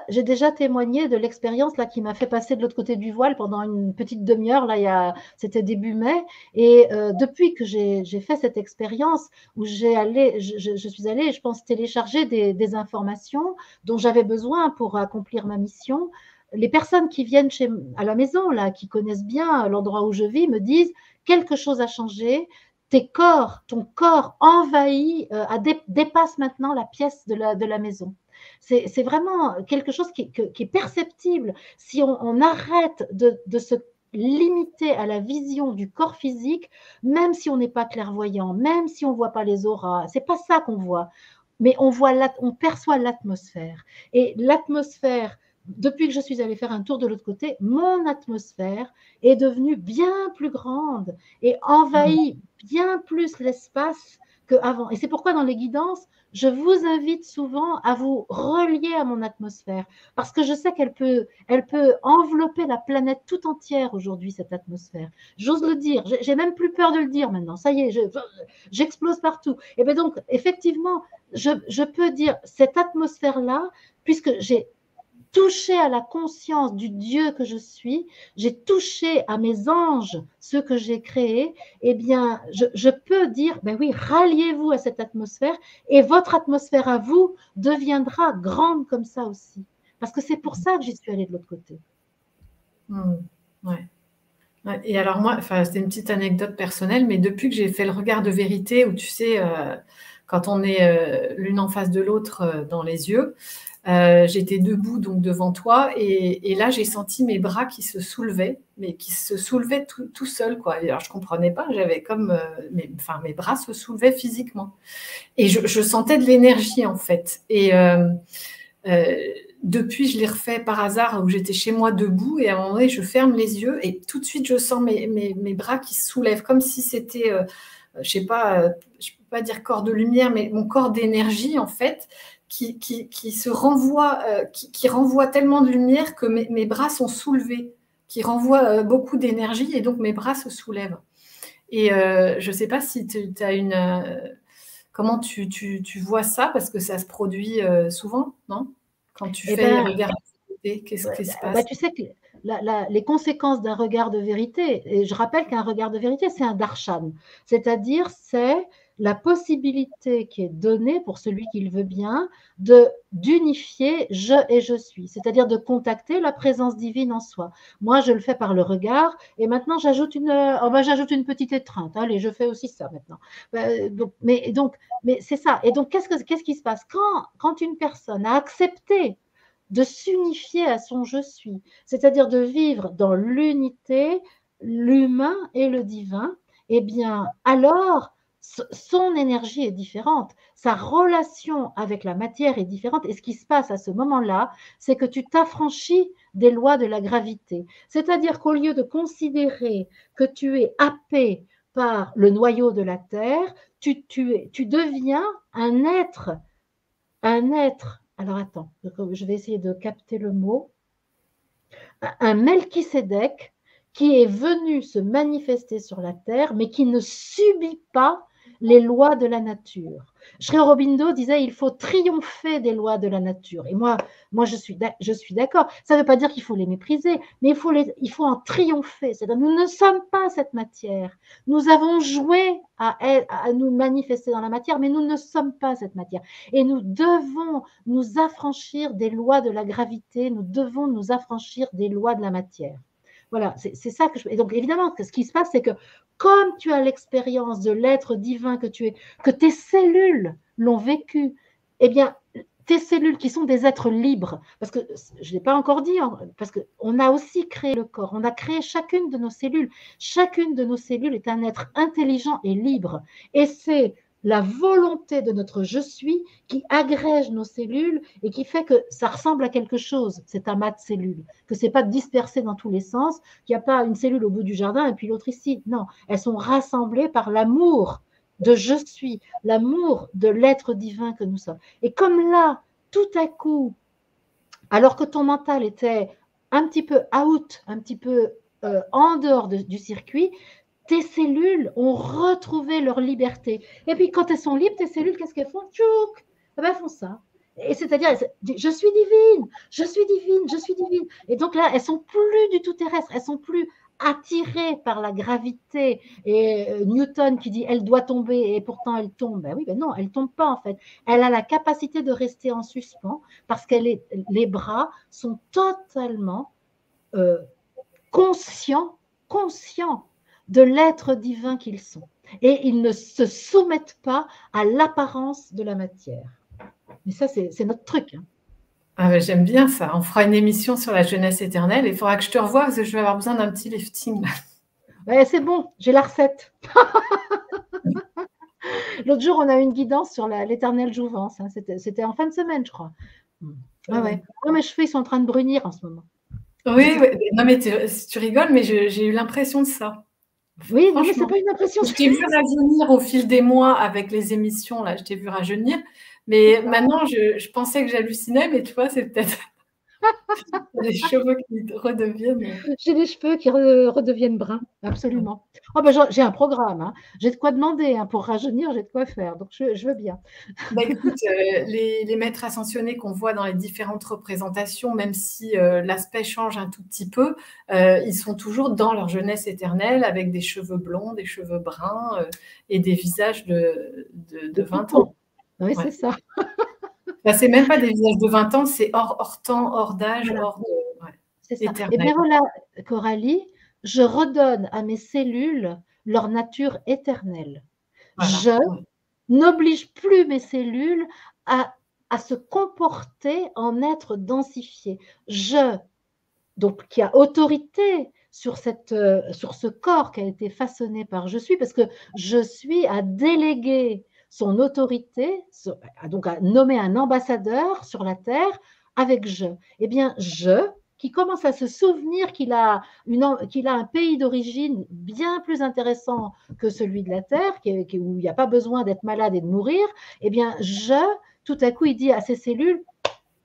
J'ai déjà témoigné de l'expérience là qui m'a fait passer de l'autre côté du voile pendant une petite demi-heure. Là, c'était début mai. Et depuis que j'ai fait cette expérience où je suis allée, je pense, télécharger des informations dont j'avais besoin pour accomplir ma mission. Les personnes qui viennent à la maison, là, qui connaissent bien l'endroit où je vis, me disent quelque chose a changé. Ton corps envahit, dépasse maintenant la pièce de la maison. C'est vraiment quelque chose qui est perceptible. Si on arrête de se limiter à la vision du corps physique, même si on n'est pas clairvoyant, même si on ne voit pas les auras, c'est pas ça qu'on voit. Mais on perçoit l'atmosphère. Et l'atmosphère, depuis que je suis allée faire un tour de l'autre côté, mon atmosphère est devenue bien plus grande et envahit bien plus l'espace qu'avant. Et c'est pourquoi dans les guidances, je vous invite souvent à vous relier à mon atmosphère, parce que je sais qu'elle peut envelopper la planète tout entière aujourd'hui, cette atmosphère. J'ose le dire, j'ai même plus peur de le dire maintenant, ça y est, j'explose partout. Et bien donc, effectivement, je peux dire, cette atmosphère-là, puisque j'ai touché à la conscience du Dieu que je suis, j'ai touché à mes anges, ceux que j'ai créés, eh bien, je peux dire, ben oui, ralliez-vous à cette atmosphère et votre atmosphère à vous deviendra grande comme ça aussi. Parce que c'est pour ça que j'y suis allée de l'autre côté. Ouais. Et alors moi, c'est une petite anecdote personnelle, mais depuis que j'ai fait le regard de vérité, où tu sais, quand on est l'une en face de l'autre dans les yeux, j'étais debout donc devant toi, et là j'ai senti mes bras qui se soulevaient, mais qui se soulevaient tout seuls, quoi. Et alors je comprenais pas, j'avais comme mes bras se soulevaient physiquement, et je sentais de l'énergie en fait. Et depuis, je l'ai refait par hasard où j'étais chez moi debout, et à un moment donné, je ferme les yeux et tout de suite, je sens mes bras qui se soulèvent, comme si c'était, je sais pas, je peux pas dire corps de lumière, mais mon corps d'énergie en fait, qui se renvoie, qui renvoie tellement de lumière que mes bras sont soulevés, qui renvoie beaucoup d'énergie, et donc mes bras se soulèvent. Et je sais pas si tu as une... comment tu vois ça, parce que ça se produit souvent, non? Quand tu fais les regards de vérité, qu'est-ce qui se passe? Tu sais que les conséquences d'un regard de vérité, et je rappelle qu'un regard de vérité, c'est un darshan, c'est-à-dire c'est la possibilité qui est donnée pour celui qui le veut bien d'unifier je et je suis, c'est-à-dire de contacter la présence divine en soi. Moi, je le fais par le regard, et maintenant j'ajoute j'ajoute une petite étreinte. Allez, je fais aussi ça maintenant. Mais c'est ça. Et donc, qu'est-ce qui se passe quand une personne a accepté de s'unifier à son je suis, c'est-à-dire de vivre dans l'unité, l'humain et le divin, eh bien, alors, son énergie est différente, sa relation avec la matière est différente, et ce qui se passe à ce moment-là, c'est que tu t'affranchis des lois de la gravité. C'est-à-dire qu'au lieu de considérer que tu es happé par le noyau de la Terre, tu deviens un être, alors attends, je vais essayer de capter le mot, un Melchisédek qui est venu se manifester sur la terre, mais qui ne subit pas les lois de la nature. Sri Aurobindo disait il faut triompher des lois de la nature. Et moi je suis d'accord. Ça ne veut pas dire qu'il faut les mépriser, mais il faut en triompher. C'est-à-dire, nous ne sommes pas cette matière. Nous avons joué à nous manifester dans la matière, mais nous ne sommes pas cette matière. Et nous devons nous affranchir des lois de la gravité, nous devons nous affranchir des lois de la matière. Voilà, c'est ça que je... Et donc, évidemment, ce qui se passe, c'est que comme tu as l'expérience de l'être divin que tu es, que tes cellules l'ont vécu, eh bien, tes cellules qui sont des êtres libres, parce que je ne l'ai pas encore dit, parce qu'on a aussi créé le corps, on a créé chacune de nos cellules. Chacune de nos cellules est un être intelligent et libre. Et c'est la volonté de notre je suis qui agrège nos cellules et qui fait que ça ressemble à quelque chose, cet amas de cellules, que ce n'est pas dispersé dans tous les sens, qu'il n'y a pas une cellule au bout du jardin et puis l'autre ici. Non, elles sont rassemblées par l'amour de je suis, l'amour de l'être divin que nous sommes. Et comme là, tout à coup, alors que ton mental était un petit peu out, un petit peu en dehors du circuit, tes cellules ont retrouvé leur liberté. Et puis, quand elles sont libres, tes cellules, qu'est-ce qu'elles font? Tchouk! Elles font ça. Et c'est-à-dire, je suis divine, je suis divine, je suis divine. Et donc là, elles sont plus du tout terrestres, elles sont plus attirées par la gravité. Et Newton qui dit elle doit tomber et pourtant elle tombe. Ben oui, ben non, elle tombe pas en fait. Elle a la capacité de rester en suspens parce que les bras sont totalement conscients de l'être divin qu'ils sont. Et ils ne se soumettent pas à l'apparence de la matière. Mais ça, c'est notre truc. Hein. Ah ben, j'aime bien ça. On fera une émission sur la jeunesse éternelle. Il faudra que je te revoie parce que je vais avoir besoin d'un petit lifting. Ouais, c'est bon, j'ai la recette. L'autre jour, on a eu une guidance sur l'éternelle jouvence. Hein. C'était en fin de semaine, je crois. Ah ouais. Oh, mes cheveux, ils sont en train de brunir en ce moment. Oui, oui. Non, mais tu rigoles, mais j'ai eu l'impression de ça. Oui, non, mais c'est pas une impression. Je t'ai vu rajeunir au fil des mois avec les émissions, là, je t'ai vu rajeunir. Mais maintenant, je pensais que j'hallucinais, mais tu vois, c'est peut-être les cheveux qui redeviennent. J'ai les cheveux qui redeviennent bruns, absolument. Oh, ben, j'ai un programme, hein. J'ai de quoi demander, hein. Pour rajeunir, j'ai de quoi faire, donc je veux bien. Bah, écoute, les maîtres ascensionnés qu'on voit dans les différentes représentations, même si l'aspect change un tout petit peu, ils sont toujours dans leur jeunesse éternelle, avec des cheveux blonds, des cheveux bruns et des visages de 20 ans. Oui, c'est ça. Bah, c'est même pas des visages de 20 ans, c'est hors temps, hors d'âge, Voilà. hors de... Ouais, c'est ça. éternel. Et bien voilà, Coralie, je redonne à mes cellules leur nature éternelle. Voilà. Je n'oblige plus mes cellules à se comporter en être densifié. Donc, qui a autorité sur ce corps qui a été façonné par je suis, parce que je suis a délégué son autorité, donc a nommé un ambassadeur sur la terre avec je. Eh bien, je, qui commence à se souvenir qu'il a un pays d'origine bien plus intéressant que celui de la terre, où il n'y a pas besoin d'être malade et de mourir, eh bien, tout à coup, il dit à ses cellules,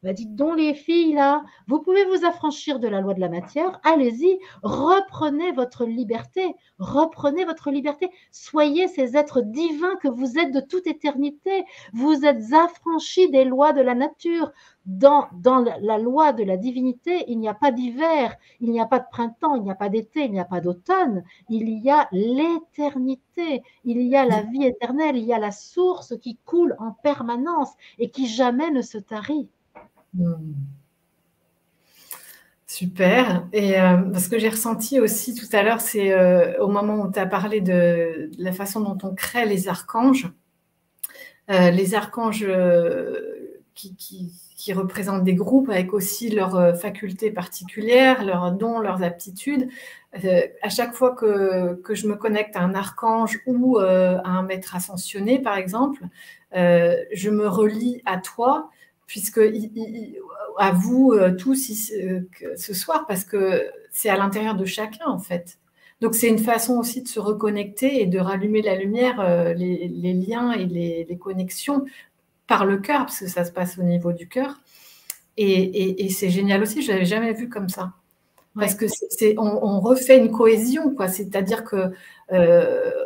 bah, dites donc les filles, là, vous pouvez vous affranchir de la loi de la matière, allez-y, reprenez votre liberté, soyez ces êtres divins que vous êtes de toute éternité, vous êtes affranchis des lois de la nature. Dans la loi de la divinité, il n'y a pas d'hiver, il n'y a pas de printemps, il n'y a pas d'été, il n'y a pas d'automne, il y a l'éternité, il y a la vie éternelle, il y a la source qui coule en permanence et qui jamais ne se tarit. Super. Et ce que j'ai ressenti aussi tout à l'heure, c'est au moment où tu as parlé de la façon dont on crée les archanges. Les archanges qui représentent des groupes avec aussi leurs facultés particulières, leurs dons, leurs aptitudes. À chaque fois que je me connecte à un archange ou à un maître ascensionné, par exemple, je me relie à toi, puisque à vous tous ce soir, parce que c'est à l'intérieur de chacun, en fait. Donc, c'est une façon aussi de se reconnecter et de rallumer la lumière, les liens et les connexions par le cœur, parce que ça se passe au niveau du cœur. Et c'est génial aussi, je ne l'avais jamais vu comme ça. Parce que on refait une cohésion, quoi. C'est-à-dire que je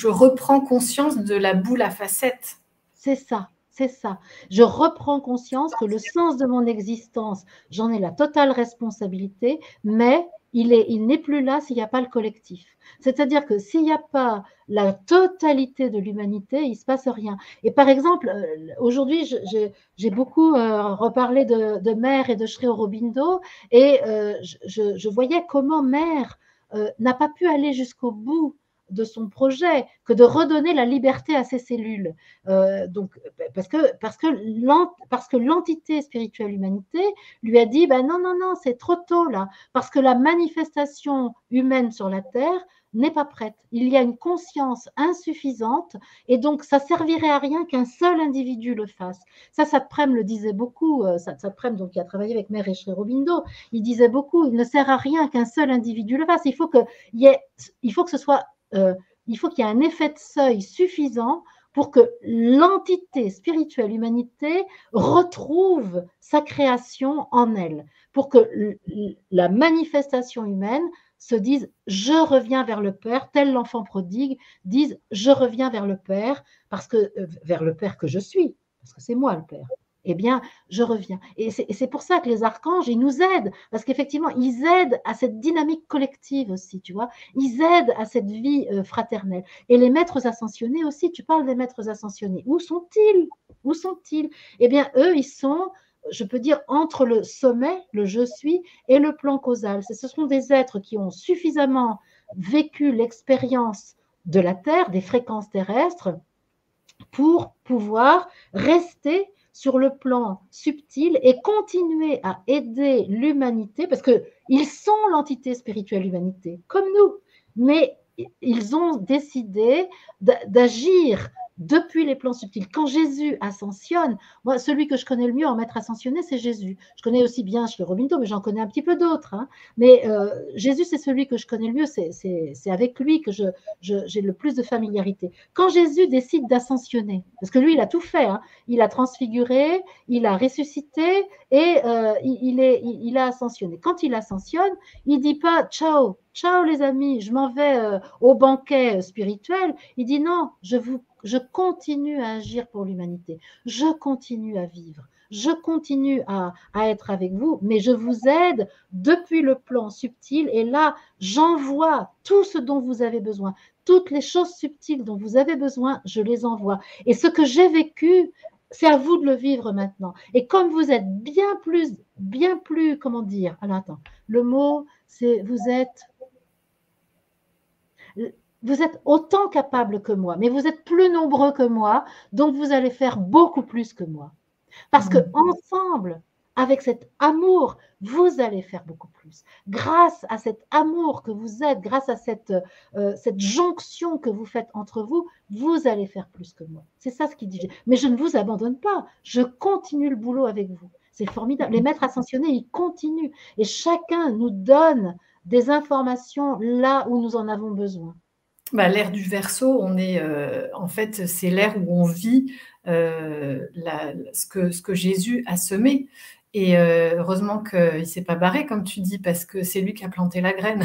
reprends conscience de la boule à facettes. C'est ça. C'est ça. Je reprends conscience que le sens de mon existence, j'en ai la totale responsabilité, mais il n'est plus là s'il n'y a pas le collectif. C'est-à-dire que s'il n'y a pas la totalité de l'humanité, il ne se passe rien. Et par exemple, aujourd'hui, j'ai beaucoup reparlé de Mère et de Sri Aurobindo, et je voyais comment Mère n'a pas pu aller jusqu'au bout de son projet, que de redonner la liberté à ses cellules. Donc, parce que l'entité spirituelle humanité lui a dit, ben non, non, non, c'est trop tôt là, parce que la manifestation humaine sur la Terre n'est pas prête. Il y a une conscience insuffisante et donc ça servirait à rien qu'un seul individu le fasse. Ça, Satprem le disait beaucoup, Satprem, donc qui a travaillé avec Mère et Sri Aurobindo, il disait beaucoup, il ne sert à rien qu'un seul individu le fasse. Il faut que ce soit il faut qu'il y ait un effet de seuil suffisant pour que l'entité spirituelle humanité retrouve sa création en elle, pour que la manifestation humaine se dise « je reviens vers le Père », tel l'enfant prodigue dise « je reviens vers le Père », vers le Père que je suis, parce que c'est moi le Père. Eh bien, je reviens. Et c'est pour ça que les archanges, ils nous aident, parce qu'effectivement, ils aident à cette dynamique collective aussi, tu vois. Ils aident à cette vie fraternelle. Et les maîtres ascensionnés aussi, tu parles des maîtres ascensionnés. Où sont-ils? Où sont-ils? Eh bien, eux, ils sont, je peux dire, entre le sommet, le je suis, et le plan causal. Ce sont des êtres qui ont suffisamment vécu l'expérience de la Terre, des fréquences terrestres, pour pouvoir rester sur le plan subtil et continuer à aider l'humanité, parce qu'ils sont l'entité spirituelle humanité, comme nous, mais ils ont décidé d'agir depuis les plans subtils. Quand Jésus ascensionne, moi, celui que je connais le mieux en maître ascensionné, c'est Jésus. Je connais aussi bien Sri Aurobindo, mais j'en connais un petit peu d'autres. Hein. Mais Jésus, c'est celui que je connais le mieux, c'est avec lui que j'ai le plus de familiarité. Quand Jésus décide d'ascensionner, parce que lui, il a tout fait, hein, il a transfiguré, il a ressuscité et il a ascensionné. Quand il ascensionne, il ne dit pas « ciao ». Ciao les amis, je m'en vais au banquet spirituel. Il dit non, je continue à agir pour l'humanité. Je continue à vivre. Je continue à être avec vous, mais je vous aide depuis le plan subtil. Et là, j'envoie tout ce dont vous avez besoin. Toutes les choses subtiles dont vous avez besoin, je les envoie. Et ce que j'ai vécu, c'est à vous de le vivre maintenant. Et comme vous êtes bien plus, comment dire, alors attends, le mot, c'est vous êtes autant capable que moi, mais vous êtes plus nombreux que moi, donc vous allez faire beaucoup plus que moi. Parce que ensemble, avec cet amour, vous allez faire beaucoup plus. Grâce à cet amour que vous êtes, grâce à cette jonction que vous faites entre vous, vous allez faire plus que moi. C'est ça ce qu'il dit. Mais je ne vous abandonne pas. Je continue le boulot avec vous. C'est formidable. Les maîtres ascensionnés, ils continuent. Et chacun nous donne des informations là où nous en avons besoin. Bah, l'ère du Verseau, on est, en fait, c'est l'ère où on vit ce que Jésus a semé. Et heureusement qu'il ne s'est pas barré, comme tu dis, parce que c'est lui qui a planté la graine.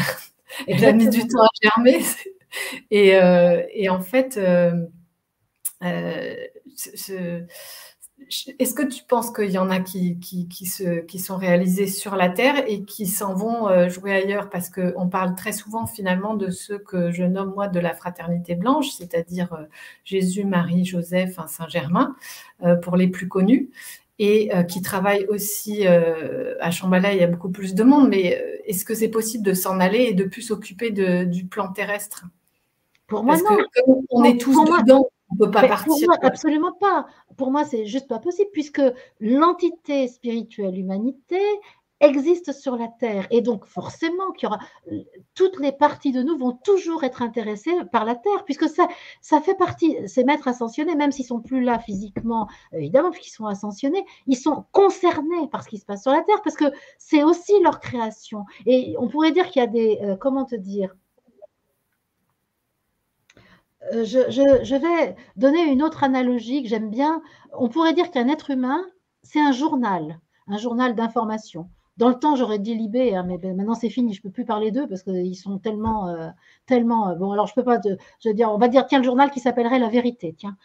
Elle a mis du temps à germer. Et en fait, est-ce que tu penses qu'il y en a qui sont réalisés sur la Terre et qui s'en vont jouer ailleurs? Parce qu'on parle très souvent finalement de ceux que je nomme moi de la fraternité blanche, c'est-à-dire Jésus, Marie, Joseph, Saint-Germain, pour les plus connus, et qui travaillent aussi à Shambhala. Il y a beaucoup plus de monde, mais est-ce que c'est possible de s'en aller et de plus s'occuper du plan terrestre? Pour moi, parce non. Que comme on est tous dedans, on ne peut pas partir. Pour moi, absolument pas. Pour moi, c'est juste pas possible, puisque l'entité spirituelle humanité existe sur la Terre. Et donc, forcément, qu'il y aura, toutes les parties de nous vont toujours être intéressées par la Terre, puisque ça fait partie, ces maîtres ascensionnés, même s'ils sont plus là physiquement, évidemment, puisqu'ils sont ascensionnés, ils sont concernés par ce qui se passe sur la Terre, parce que c'est aussi leur création. Et on pourrait dire qu'il y a des, comment te dire, je vais donner une autre analogie que j'aime bien. On pourrait dire qu'un être humain, c'est un journal d'information. Dans le temps, j'aurais dit Libé, hein, mais maintenant c'est fini, je ne peux plus parler d'eux parce qu'ils sont tellement, bon, alors je peux pas je veux dire, on va dire, tiens, le journal qui s'appellerait La Vérité. Tiens,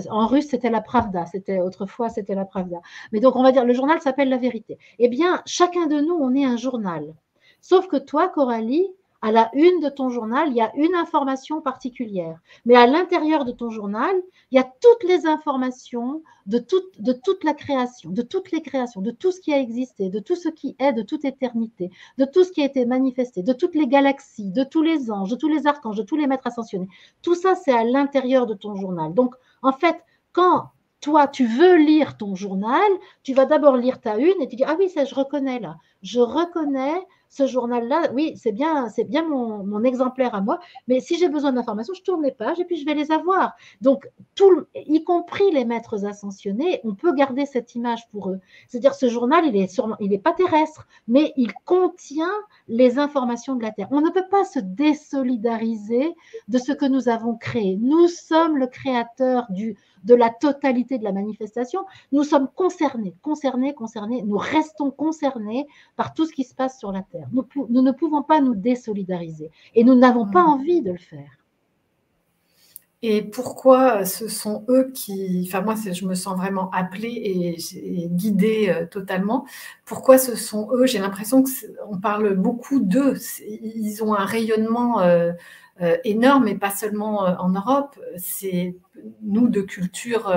en russe, c'était la Pravda, autrefois, c'était la Pravda. Mais donc, on va dire, le journal s'appelle La Vérité. Eh bien, chacun de nous, on est un journal. Sauf que toi, Coralie, à la une de ton journal, il y a une information particulière. Mais à l'intérieur de ton journal, il y a toutes les informations de toute la création, de toutes les créations, de tout ce qui a existé, de tout ce qui est de toute éternité, de tout ce qui a été manifesté, de toutes les galaxies, de tous les anges, de tous les archanges, de tous les maîtres ascensionnés. Tout ça, c'est à l'intérieur de ton journal. Donc, en fait, quand toi, tu veux lire ton journal, tu vas d'abord lire ta une et tu dis, ah oui, ça, je reconnais là. Je reconnais ce journal-là, oui, c'est bien mon exemplaire à moi, mais si j'ai besoin d'informations, je tourne les pages et puis je vais les avoir. Donc, y compris les maîtres ascensionnés, on peut garder cette image pour eux. C'est-à-dire, ce journal, il n'est pas terrestre, mais il contient les informations de la Terre. On ne peut pas se désolidariser de ce que nous avons créé. Nous sommes le créateur de la totalité de la manifestation. Nous sommes concernés. Nous restons concernés par tout ce qui se passe sur la Terre. Nous ne pouvons pas nous désolidariser et nous n'avons pas envie de le faire. Et pourquoi ce sont eux qui... Enfin, moi, je me sens vraiment appelée et guidée totalement. Pourquoi ce sont eux? J'ai l'impression qu'on parle beaucoup d'eux. Ils ont un rayonnement énorme, et pas seulement en Europe. C'est nous, de culture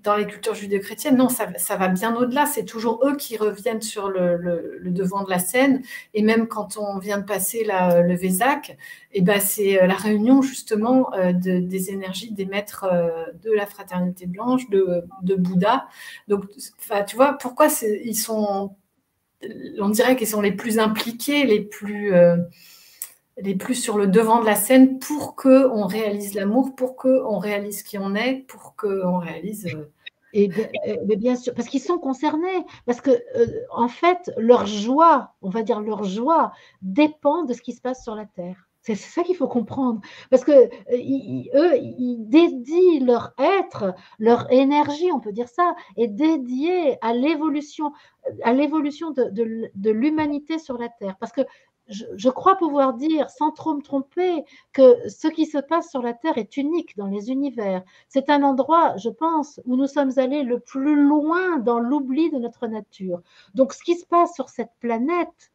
dans les cultures judéo-chrétiennes, non, ça va bien au-delà. C'est toujours eux qui reviennent sur le devant de la scène. Et même quand on vient de passer le Vésac, et ben c'est la réunion justement des énergies des maîtres de la fraternité blanche, de Bouddha. Donc, tu vois, pourquoi ils sont, on dirait qu'ils sont les plus impliqués, les plus sur le devant de la scène pour qu'on réalise l'amour, pour qu'on réalise qui on est, pour qu'on réalise... Mais bien sûr, parce qu'ils sont concernés, parce que en fait, leur joie, on va dire leur joie, dépend de ce qui se passe sur la Terre. C'est ça qu'il faut comprendre, parce que eux, ils dédient leur être, leur énergie, on peut dire ça, est dédiée à l'évolution de l'humanité sur la Terre. Parce que je crois pouvoir dire, sans trop me tromper, que ce qui se passe sur la Terre est unique dans les univers. C'est un endroit, je pense, où nous sommes allés le plus loin dans l'oubli de notre nature. Donc, ce qui se passe sur cette planète,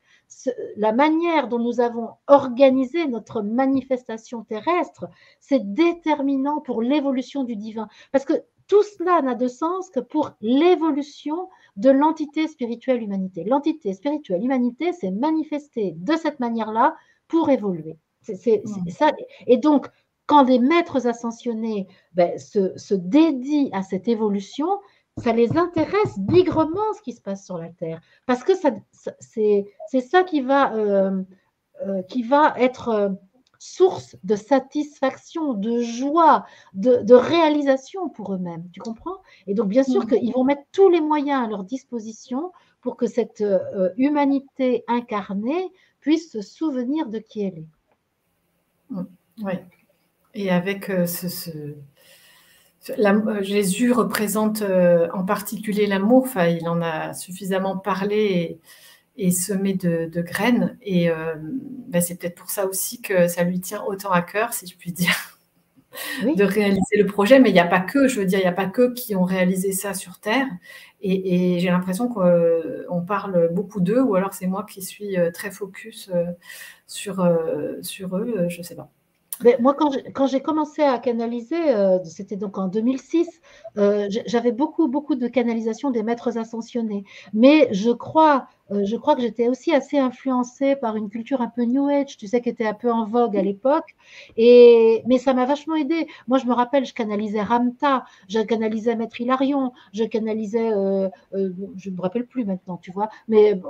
la manière dont nous avons organisé notre manifestation terrestre, c'est déterminant pour l'évolution du divin. Parce que tout cela n'a de sens que pour l'évolution de l'entité spirituelle humanité. L'entité spirituelle humanité s'est manifestée de cette manière-là pour évoluer. C'est ça. Et donc, quand les maîtres ascensionnés se dédient à cette évolution, ça les intéresse bigrement ce qui se passe sur la Terre. Parce que c'est ça qui va être source de satisfaction, de joie, de réalisation pour eux-mêmes. Tu comprends? Et donc, bien sûr qu'ils vont mettre tous les moyens à leur disposition pour que cette humanité incarnée puisse se souvenir de qui elle est. Oui. Et avec Jésus représente en particulier l'amour. Enfin, il en a suffisamment parlé et semé de graines. Et c'est peut-être pour ça aussi que ça lui tient autant à cœur, si je puis dire, de réaliser le projet. Mais il n'y a pas que, je veux dire, il n'y a pas que qui ont réalisé ça sur Terre. Et j'ai l'impression qu'on parle beaucoup d'eux, ou alors c'est moi qui suis très focus sur eux, je ne sais pas. Mais moi, quand j'ai commencé à canaliser, c'était donc en 2006, j'avais beaucoup de canalisation des maîtres ascensionnés. Mais je crois que j'étais aussi assez influencée par une culture un peu New Age, tu sais, qui était un peu en vogue à l'époque. Mais ça m'a vachement aidée. Moi, je me rappelle, je canalisais Ramta, je canalisais Maître Hilarion, je canalisais, je ne me rappelle plus maintenant, tu vois. Mais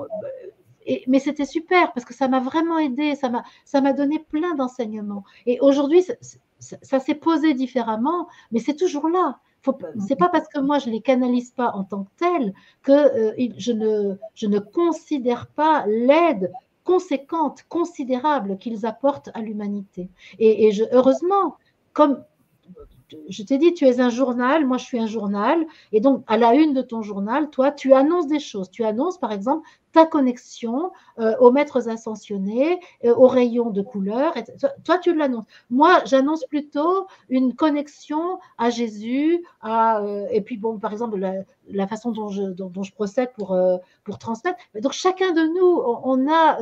c'était super parce que ça m'a vraiment aidé, ça m'a donné plein d'enseignements. Et aujourd'hui, ça s'est posé différemment, mais c'est toujours là. C'est pas parce que moi je les canalise pas en tant que telles que je ne considère pas l'aide conséquente, considérable qu'ils apportent à l'humanité. Et heureusement, comme je t'ai dit, tu es un journal, moi je suis un journal, et donc à la une de ton journal, toi, tu annonces des choses. Tu annonces, par exemple, ta connexion aux maîtres ascensionnés, aux rayons de couleur. Toi, tu l'annonces. Moi, j'annonce plutôt une connexion à Jésus, et puis, bon, par exemple, la façon dont je procède pour transmettre. Donc, chacun de nous, on a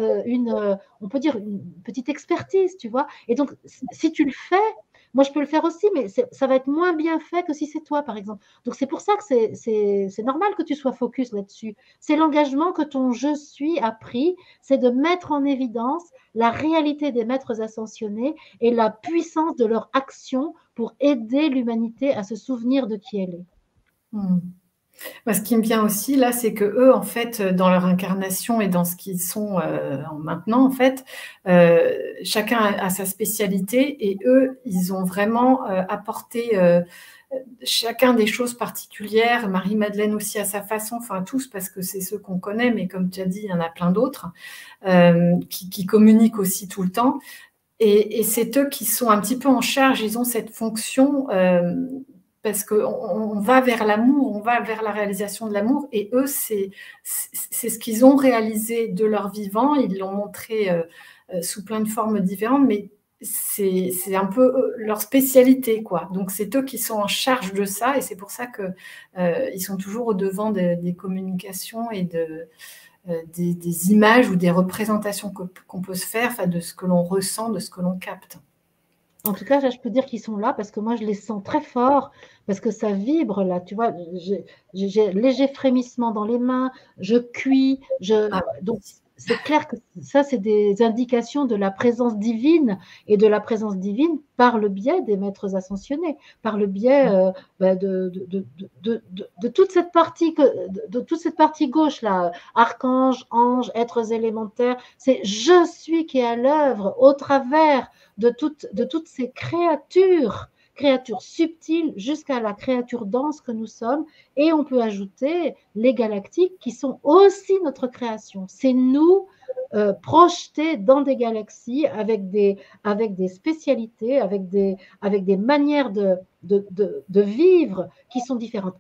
on peut dire, une petite expertise, tu vois. Et donc, si tu le fais, moi, je peux le faire aussi, mais ça va être moins bien fait que si c'est toi, par exemple. Donc, c'est pour ça que c'est normal que tu sois focus là-dessus. C'est l'engagement que ton je suis a pris, c'est de mettre en évidence la réalité des maîtres ascensionnés et la puissance de leur action pour aider l'humanité à se souvenir de qui elle est. Moi, ce qui me vient aussi là, c'est que eux, en fait, dans leur incarnation et dans ce qu'ils sont maintenant, en fait, chacun a sa spécialité et eux, ils ont vraiment apporté chacun des choses particulières. Marie-Madeleine aussi à sa façon, enfin tous, parce que c'est ceux qu'on connaît, mais comme tu as dit, il y en a plein d'autres qui communiquent aussi tout le temps. Et c'est eux qui sont un petit peu en charge, ils ont cette fonction parce qu'on va vers l'amour, on va vers la réalisation de l'amour, et eux, c'est ce qu'ils ont réalisé de leur vivant, ils l'ont montré sous plein de formes différentes, mais c'est un peu leur spécialité, quoi. Donc, c'est eux qui sont en charge de ça, et c'est pour ça qu'ils sont toujours au devant des communications et des images ou des représentations qu'on peut se faire, de ce que l'on ressent, de ce que l'on capte. En tout cas, là, je peux dire qu'ils sont là parce que moi, je les sens très fort, parce que ça vibre là, tu vois. J'ai léger frémissement dans les mains, je cuis, Ah, donc c'est clair que ça, c'est des indications de la présence divine et de la présence divine par le biais des maîtres ascensionnés, par le biais de toute cette partie de toute cette partie gauche là, archanges, anges, êtres élémentaires. C'est je suis qui est à l'œuvre au travers de toutes ces créatures subtiles jusqu'à la créature dense que nous sommes. Et on peut ajouter les galactiques qui sont aussi notre création. C'est nous projetés dans des galaxies avec des spécialités, avec des manières de vivre qui sont différentes.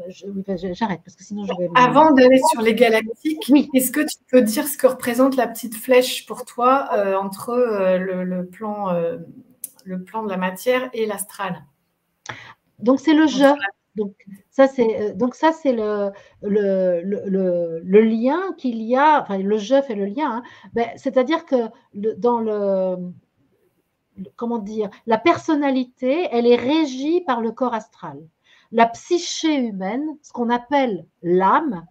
J'arrête parce que sinon je vais... avant d'aller sur les galactiques, Oui. est-ce que tu peux dire ce que représente la petite flèche pour toi entre le plan de la matière et l'astral? Donc c'est le jeu. Donc ça c'est le lien qu'il y a, enfin le jeu fait le lien, hein. Ben, c'est-à-dire que dans comment dire, la personnalité, elle est régie par le corps astral. La psyché humaine, ce qu'on appelle l'âme,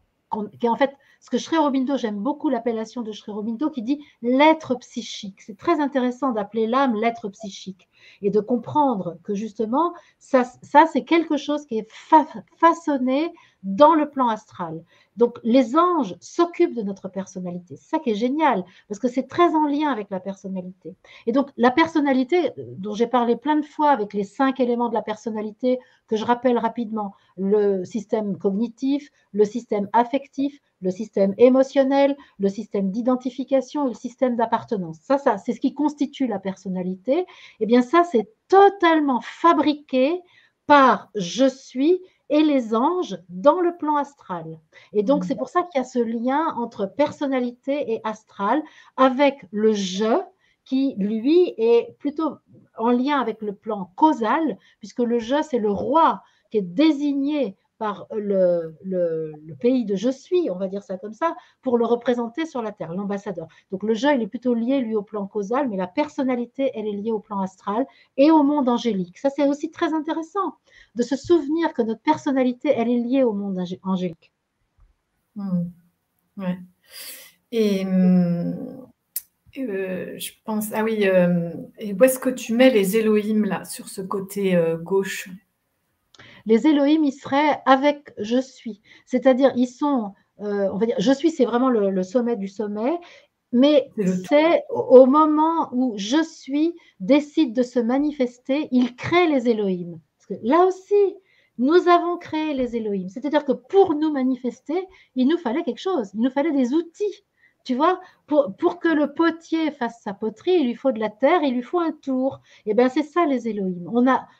qui est en fait ce que Sri Aurobindo, j'aime beaucoup l'appellation de Sri Aurobindo qui dit l'être psychique. C'est très intéressant d'appeler l'âme l'être psychique et de comprendre que justement, ça c'est quelque chose qui est façonné dans le plan astral. Donc, les anges s'occupent de notre personnalité. C'est ça qui est génial, parce que c'est très en lien avec la personnalité. Et donc, la personnalité, dont j'ai parlé plein de fois avec les 5 éléments de la personnalité, que je rappelle rapidement, le système cognitif, le système affectif, le système émotionnel, le système d'identification et le système d'appartenance. Ça c'est ce qui constitue la personnalité. Eh bien, ça, c'est totalement fabriqué par je suis et les anges dans le plan astral. Et donc, c'est pour ça qu'il y a ce lien entre personnalité et astral avec le je qui, lui, est plutôt en lien avec le plan causal, puisque le je, c'est le roi qui est désigné par le pays de je suis, on va dire ça comme ça, pour le représenter sur la Terre, l'ambassadeur. Donc le je, il est plutôt lié, lui, au plan causal, mais la personnalité, elle est liée au plan astral et au monde angélique. Ça, c'est aussi très intéressant de se souvenir que notre personnalité, elle est liée au monde angélique. Ouais. Et je pense, ah oui, et où est-ce que tu mets les Elohim là, sur ce côté gauche? Les Elohim, ils seraient avec je suis. C'est-à-dire, ils sont, on va dire, je suis, c'est vraiment le sommet du sommet, mais c'est au moment où je suis décide de se manifester, il crée les Elohim. Parce que là aussi, nous avons créé les Elohim. C'est-à-dire que pour nous manifester, il nous fallait quelque chose, il nous fallait des outils. Tu vois, pour que le potier fasse sa poterie, il lui faut de la terre, il lui faut un tour. Et bien, c'est ça les Elohim.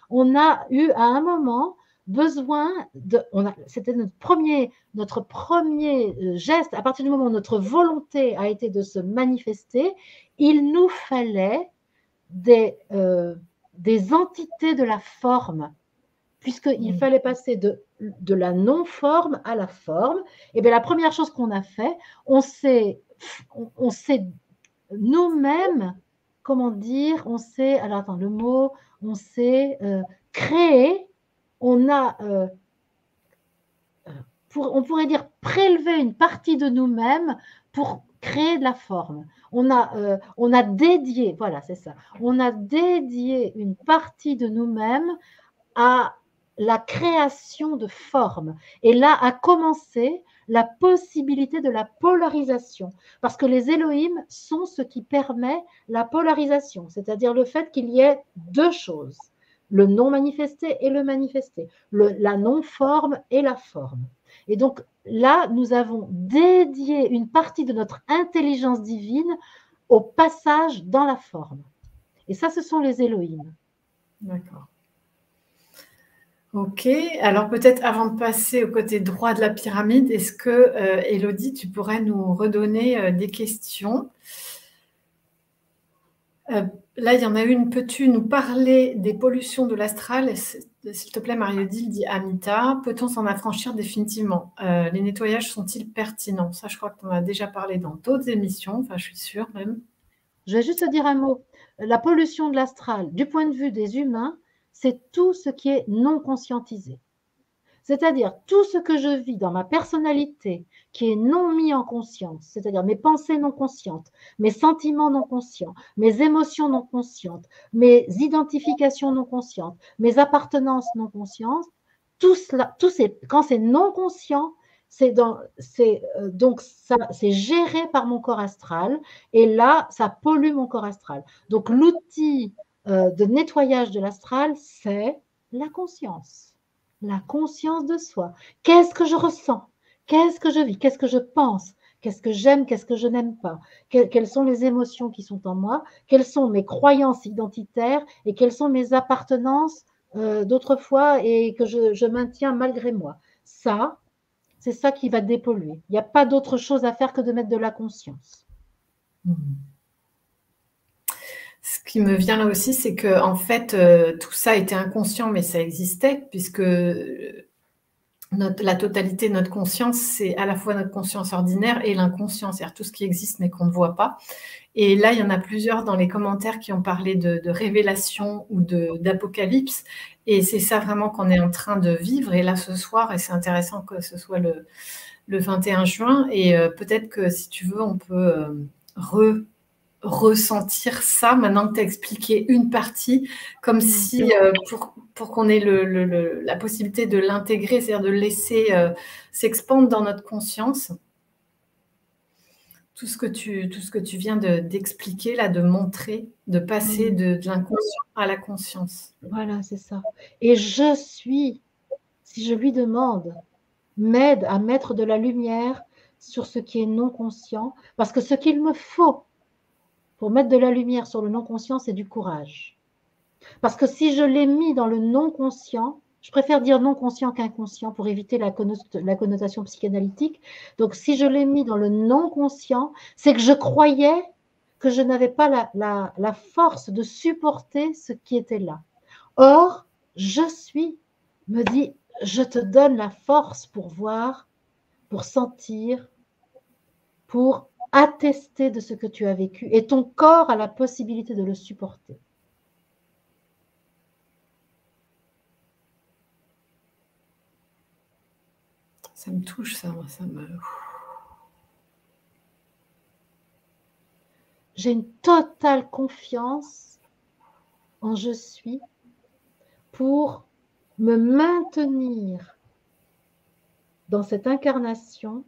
On a eu à un moment besoin de. C'était notre premier geste. À partir du moment où notre volonté a été de se manifester, il nous fallait des entités de la forme, puisqu'il fallait passer de la non-forme à la forme. Et bien la première chose qu'on a fait, on s'est nous-mêmes, comment dire, alors attends, le mot, on s'est créé, on a, on pourrait dire, prélevé une partie de nous-mêmes pour créer de la forme. On a dédié, voilà, c'est ça, on a dédié une partie de nous-mêmes à la création de formes. Et là a commencé la possibilité de la polarisation. Parce que les Elohim sont ce qui permet la polarisation, c'est-à-dire le fait qu'il y ait deux choses, le non manifesté et le manifesté, la non-forme et la forme. Et donc là, nous avons dédié une partie de notre intelligence divine au passage dans la forme. Et ça, ce sont les Elohim. D'accord. Ok, alors peut-être avant de passer au côté droit de la pyramide, est-ce que, Élodie, tu pourrais nous redonner des questions? Là, il y en a une. Peux-tu nous parler des pollutions de l'astral? S'il te plaît, Marie-Odile dit Amita. Peut-on s'en affranchir définitivement? Les nettoyages sont-ils pertinents? Ça, je crois que tu en as déjà parlé dans d'autres émissions. Enfin, je suis sûre même. Je vais juste te dire un mot. la pollution de l'astral, du point de vue des humains, c'est tout ce qui est non conscientisé. C'est-à-dire tout ce que je vis dans ma personnalité qui est non mis en conscience, c'est-à-dire mes pensées non conscientes, mes sentiments non conscients, mes émotions non conscientes, mes identifications non conscientes, mes appartenances non conscientes, tout cela, quand c'est non conscient, c'est géré par mon corps astral et là, ça pollue mon corps astral. Donc l'outil de nettoyage de l'astral, c'est la conscience. La conscience de soi. Qu'est-ce que je ressens? Qu'est-ce que je vis? Qu'est-ce que je pense? Qu'est-ce que j'aime? Qu'est-ce que je n'aime pas? Quelles sont les émotions qui sont en moi? Quelles sont mes croyances identitaires? Et quelles sont mes appartenances d'autrefois et que je maintiens malgré moi? Ça, c'est ça qui va dépolluer. Il n'y a pas d'autre chose à faire que de mettre de la conscience. Ce qui me vient là aussi, c'est que en fait, tout ça était inconscient, mais ça existait, puisque la totalité de notre conscience, c'est à la fois notre conscience ordinaire et l'inconscient, c'est-à-dire tout ce qui existe mais qu'on ne voit pas. Et là, il y en a plusieurs dans les commentaires qui ont parlé de révélation ou d'apocalypse. Et c'est ça vraiment qu'on est en train de vivre. Et là, ce soir, et c'est intéressant que ce soit le 21 juin, et peut-être que si tu veux, on peut ressentir ça maintenant que tu as expliqué une partie, comme si pour qu'on ait la possibilité de l'intégrer, c'est-à-dire de laisser s'expandre dans notre conscience. Tout ce que tu viens d'expliquer, là, de montrer, de passer de l'inconscient à la conscience. Voilà, c'est ça. Et si je lui demande, m'aide à mettre de la lumière sur ce qui est non conscient, parce que ce qu'il me faut pour mettre de la lumière sur le non conscient, c'est du courage. Parce que si je l'ai mis dans le non conscient, je préfère dire non conscient qu'inconscient pour éviter la connotation psychanalytique. Donc, si je l'ai mis dans le non conscient, c'est que je croyais que je n'avais pas la force de supporter ce qui était là. Or, me dit, je te donne la force pour voir, pour sentir, pour attester de ce que tu as vécu. Et ton corps a la possibilité de le supporter. Ça me touche, ça me... J'ai une totale confiance en je suis pour me maintenir dans cette incarnation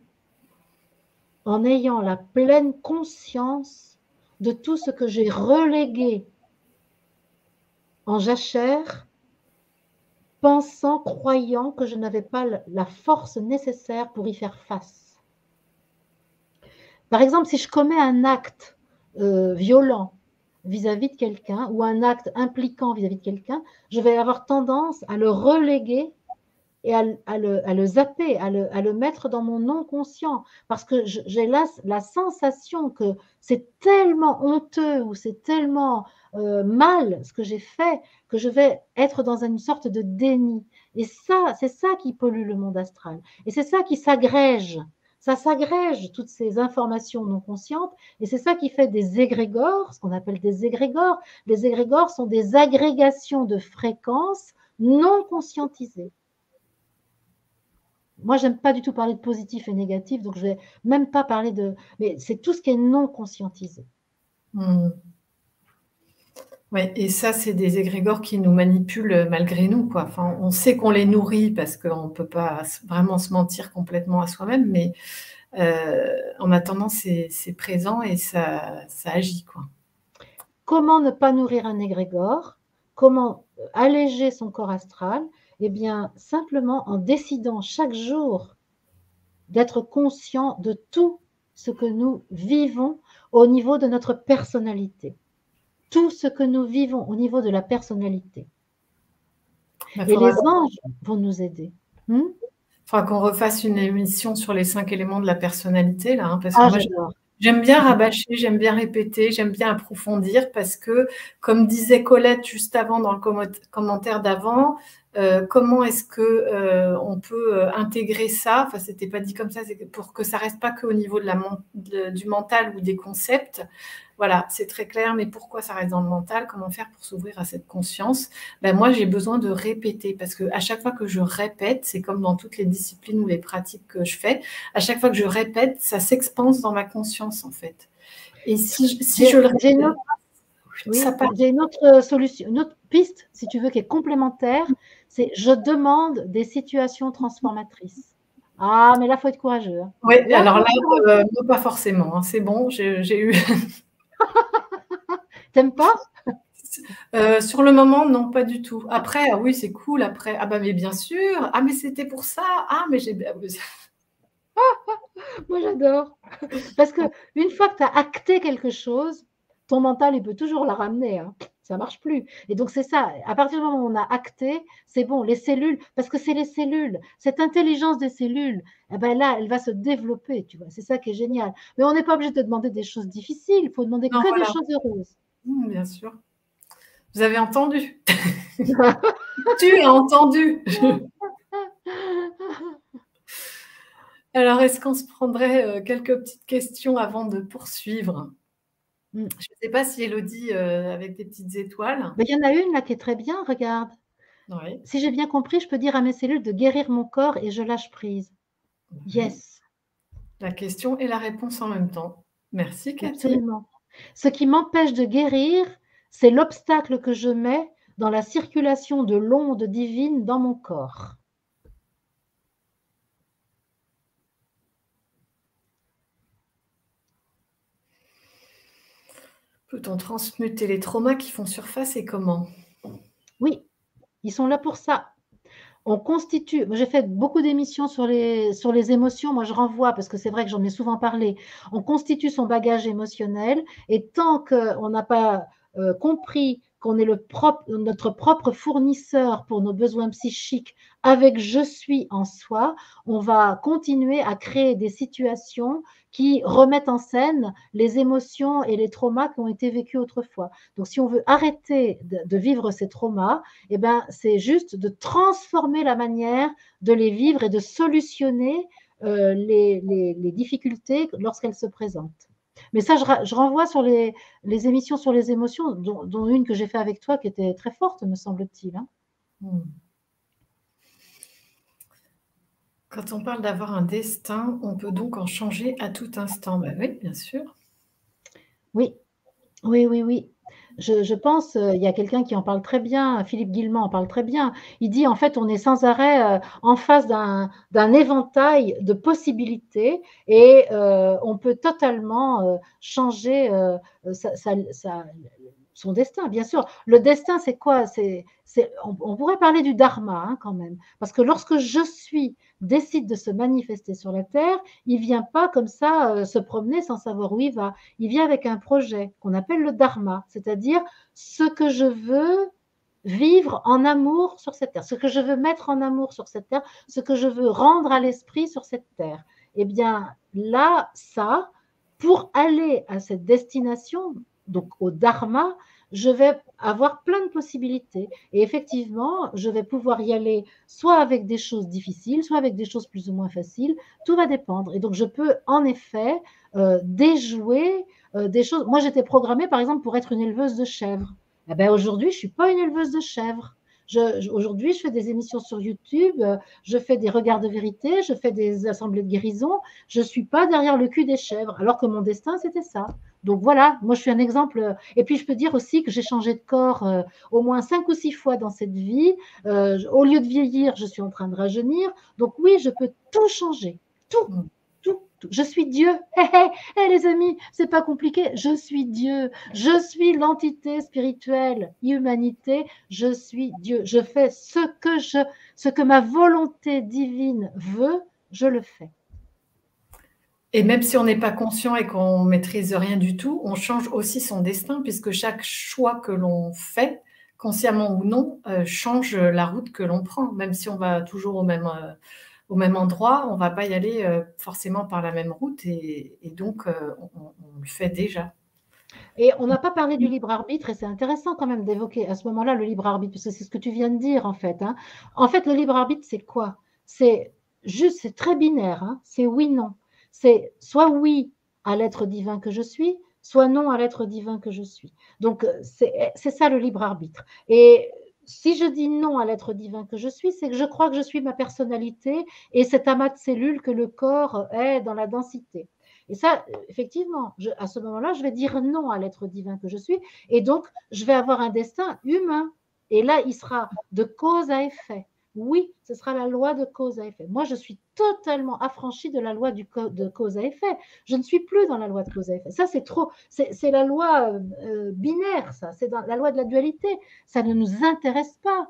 en ayant la pleine conscience de tout ce que j'ai relégué en jachère, pensant, croyant que je n'avais pas la force nécessaire pour y faire face. Par exemple, si je commets un acte violent vis-à-vis de quelqu'un ou un acte impliquant vis-à-vis de quelqu'un, je vais avoir tendance à le reléguer et à le zapper, à le mettre dans mon non-conscient, parce que j'ai la sensation que c'est tellement honteux ou c'est tellement mal ce que j'ai fait que je vais être dans une sorte de déni. Et ça, c'est ça qui pollue le monde astral. Et c'est ça qui s'agrège. Ça s'agrège, toutes ces informations non conscientes, et c'est ça qui fait des égrégores, ce qu'on appelle des égrégores. Les égrégores sont des agrégations de fréquences non conscientisées. Moi, j'aime pas du tout parler de positif et négatif, donc je vais même pas parler de... Mais c'est tout ce qui est non conscientisé. Oui, et ça, c'est des égrégores qui nous manipulent malgré nous, quoi. Enfin, on sait qu'on les nourrit parce qu'on ne peut pas vraiment se mentir complètement à soi-même, mais en attendant, c'est présent et ça agit, quoi. Comment ne pas nourrir un égrégore? Comment alléger son corps astral? Eh bien, simplement en décidant chaque jour d'être conscient de tout ce que nous vivons au niveau de notre personnalité. Tout ce que nous vivons au niveau de la personnalité. Et les anges vont nous aider. Il faudra qu'on refasse une émission sur les 5 éléments de la personnalité, là, hein, parce que moi, j'aime bien rabâcher, j'aime bien répéter, j'aime bien approfondir, parce que, comme disait Colette juste avant dans le commentaire d'avant, comment est-ce qu'on peut intégrer ça, enfin, c'était pas dit comme ça, c'est pour que ça reste pas qu'au niveau du mental ou des concepts. Voilà, c'est très clair, mais pourquoi ça reste dans le mental? Comment faire pour s'ouvrir à cette conscience? Ben, moi, j'ai besoin de répéter, parce qu'à chaque fois que je répète, c'est comme dans toutes les disciplines ou les pratiques que je fais, à chaque fois que je répète, ça s'expanse dans ma conscience, en fait. Et si je le répète, ça part. J'ai une autre solution, une autre piste, si tu veux, qui est complémentaire, c'est je demande des situations transformatrices. Ah, mais là, il faut être courageux. Hein. Oui, alors là, non, pas forcément. Hein, c'est bon, j'ai eu. T'aimes pas? Sur le moment, non, pas du tout. Après, ah oui, c'est cool. Après, ah bah mais bien sûr. Ah mais c'était pour ça. Ah mais j'ai. Moi, j'adore. Parce que une fois que tu as acté quelque chose, ton mental, il peut toujours la ramener. Hein. Ça marche plus. Et donc, c'est ça. À partir du moment où on a acté, c'est bon. Les cellules, parce que c'est les cellules, cette intelligence des cellules, eh ben là, elle va se développer. Tu vois, c'est ça qui est génial. Mais on n'est pas obligé de demander des choses difficiles. Il faut demander Non, que voilà. des choses heureuses. Bien sûr. Vous avez entendu. Tu as entendu. Alors, est-ce qu'on se prendrait quelques petites questions avant de poursuivre? Je ne sais pas si Élodie, avec des petites étoiles. Il y en a une là qui est très bien, regarde. Oui. Si j'ai bien compris, je peux dire à mes cellules de guérir mon corps et je lâche prise. Yes. La question et la réponse en même temps. Merci, Cathy. Absolument. Ce qui m'empêche de guérir, c'est l'obstacle que je mets dans la circulation de l'onde divine dans mon corps. Peut-on transmuter les traumas qui font surface et comment? Oui, ils sont là pour ça. On constitue, j'ai fait beaucoup d'émissions sur les émotions, moi je renvoie parce que c'est vrai que j'en ai souvent parlé, on constitue son bagage émotionnel et tant qu'on n'a pas compris qu'on est notre propre fournisseur pour nos besoins psychiques avec je suis en soi, on va continuer à créer des situations qui remettent en scène les émotions et les traumas qui ont été vécus autrefois. Donc si on veut arrêter de vivre ces traumas, eh ben, c'est juste de transformer la manière de les vivre et de solutionner les difficultés lorsqu'elles se présentent. Mais ça, je renvoie sur les émissions sur les émotions, dont une que j'ai fait avec toi qui était très forte, me semble-t-il. Hein. Quand on parle d'avoir un destin, on peut donc en changer à tout instant. Ben oui, bien sûr. Oui, oui, oui, oui. Je pense, il y a quelqu'un qui en parle très bien, Philippe Guillemot en parle très bien. Il dit, en fait, on est sans arrêt en face d'un éventail de possibilités et on peut totalement changer son destin, bien sûr. Le destin, c'est quoi? On pourrait parler du dharma hein, quand même. Parce que lorsque je suis décide de se manifester sur la Terre, il ne vient pas comme ça se promener sans savoir où il va. Il vient avec un projet qu'on appelle le dharma, c'est-à-dire ce que je veux vivre en amour sur cette terre, ce que je veux mettre en amour sur cette terre, ce que je veux rendre à l'esprit sur cette terre. Eh bien, là, ça, pour aller à cette destination, donc au dharma, je vais avoir plein de possibilités. Et effectivement, je vais pouvoir y aller soit avec des choses difficiles, soit avec des choses plus ou moins faciles. Tout va dépendre. Et donc, je peux en effet déjouer des choses. Moi, j'étais programmée, par exemple, pour être une éleveuse de chèvres. Eh ben, aujourd'hui, je ne suis pas une éleveuse de chèvres. Aujourd'hui, je fais des émissions sur YouTube, je fais des regards de vérité, je fais des assemblées de guérison. Je ne suis pas derrière le cul des chèvres, alors que mon destin, c'était ça. Donc voilà, moi je suis un exemple. Et puis je peux dire aussi que j'ai changé de corps au moins 5 ou 6 fois dans cette vie. Au lieu de vieillir, je suis en train de rajeunir. Donc oui, je peux tout changer. Tout. Je suis Dieu. Hey, les amis, c'est pas compliqué. Je suis Dieu. Je suis l'entité spirituelle, humanité. Je suis Dieu. Je fais ce que ma volonté divine veut, je le fais. Et même si on n'est pas conscient et qu'on maîtrise rien du tout, on change aussi son destin puisque chaque choix que l'on fait, consciemment ou non, change la route que l'on prend. Même si on va toujours au même endroit, on ne va pas y aller forcément par la même route et donc on le fait déjà. Et on n'a pas parlé du libre arbitre, et c'est intéressant quand même d'évoquer à ce moment-là le libre arbitre, parce que c'est ce que tu viens de dire en fait. Hein. En fait, le libre arbitre, c'est quoi? C'est juste, c'est très binaire, hein. C'est oui-non. C'est soit oui à l'être divin que je suis, soit non à l'être divin que je suis. Donc, c'est ça le libre arbitre. Et si je dis non à l'être divin que je suis, c'est que je crois que je suis ma personnalité et cet amas de cellules que le corps est dans la densité. Et ça, effectivement, à ce moment-là, je vais dire non à l'être divin que je suis, et donc je vais avoir un destin humain. Et là, il sera de cause à effet. Oui, ce sera la loi de cause à effet. Moi, je suis totalement affranchie de la loi de cause à effet. Je ne suis plus dans la loi de cause à effet. Ça, c'est trop. C'est la loi binaire, ça. C'est dans la loi de la dualité. Ça ne nous intéresse pas.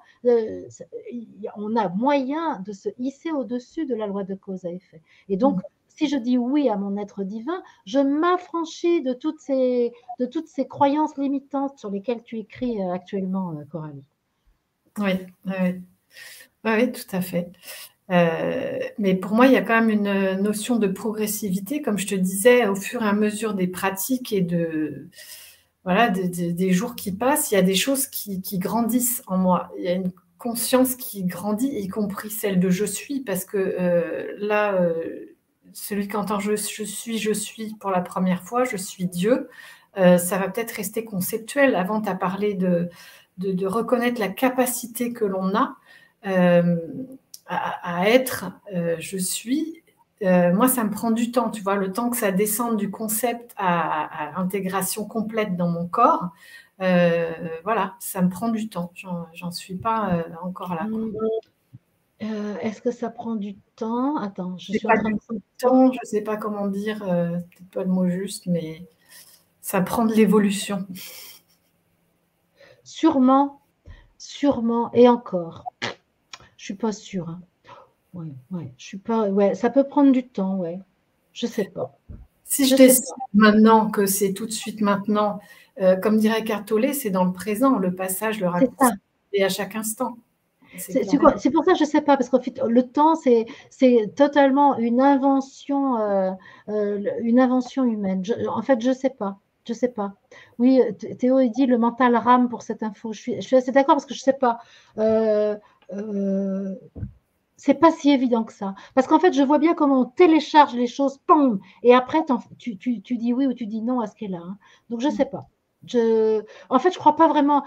On a moyen de se hisser au-dessus de la loi de cause à effet. Et donc, si je dis oui à mon être divin, je m'affranchis de toutes ces croyances limitantes sur lesquelles tu écris actuellement, Coralie. Oui, oui, oui, tout à fait. Mais pour moi, il y a quand même une notion de progressivité, comme je te disais, au fur et à mesure des pratiques et voilà, des jours qui passent, il y a des choses qui grandissent en moi. Il y a une conscience qui grandit, y compris celle de je suis, parce que là, celui qui entend je suis pour la première fois, je suis Dieu, ça va peut-être rester conceptuel. Avant, tu as parlé de reconnaître la capacité que l'on a à être je suis. Moi, ça me prend du temps, tu vois, le temps que ça descende du concept à l'intégration complète dans mon corps. Voilà, ça me prend du temps. J'en suis pas encore là. Est-ce que ça prend du temps? Attends, je suis pas en train du de... temps, je ne sais pas comment dire, peut-être pas le mot juste, mais ça prend de l'évolution. Sûrement, sûrement, et encore. Je suis pas sûre. Hein. Ouais, je suis pas. Ouais, ça peut prendre du temps, ouais. Je sais pas. Si je décide maintenant que c'est tout de suite maintenant, comme dirait Cartolé, c'est dans le présent, le passage, le raccourci, et à chaque instant. C'est pour ça que je ne sais pas, parce qu'en fait, le temps, c'est totalement une invention humaine. En fait, je ne sais pas. Je sais pas. Oui, Théo, il dit le mental rame pour cette info. Je suis assez d'accord parce que je ne sais pas. C'est pas si évident que ça. Parce qu'en fait, je vois bien comment on télécharge les choses, pom, et après, tu dis oui ou tu dis non à ce qu'est là. Hein. Donc, je ne sais pas. En fait, je crois pas vraiment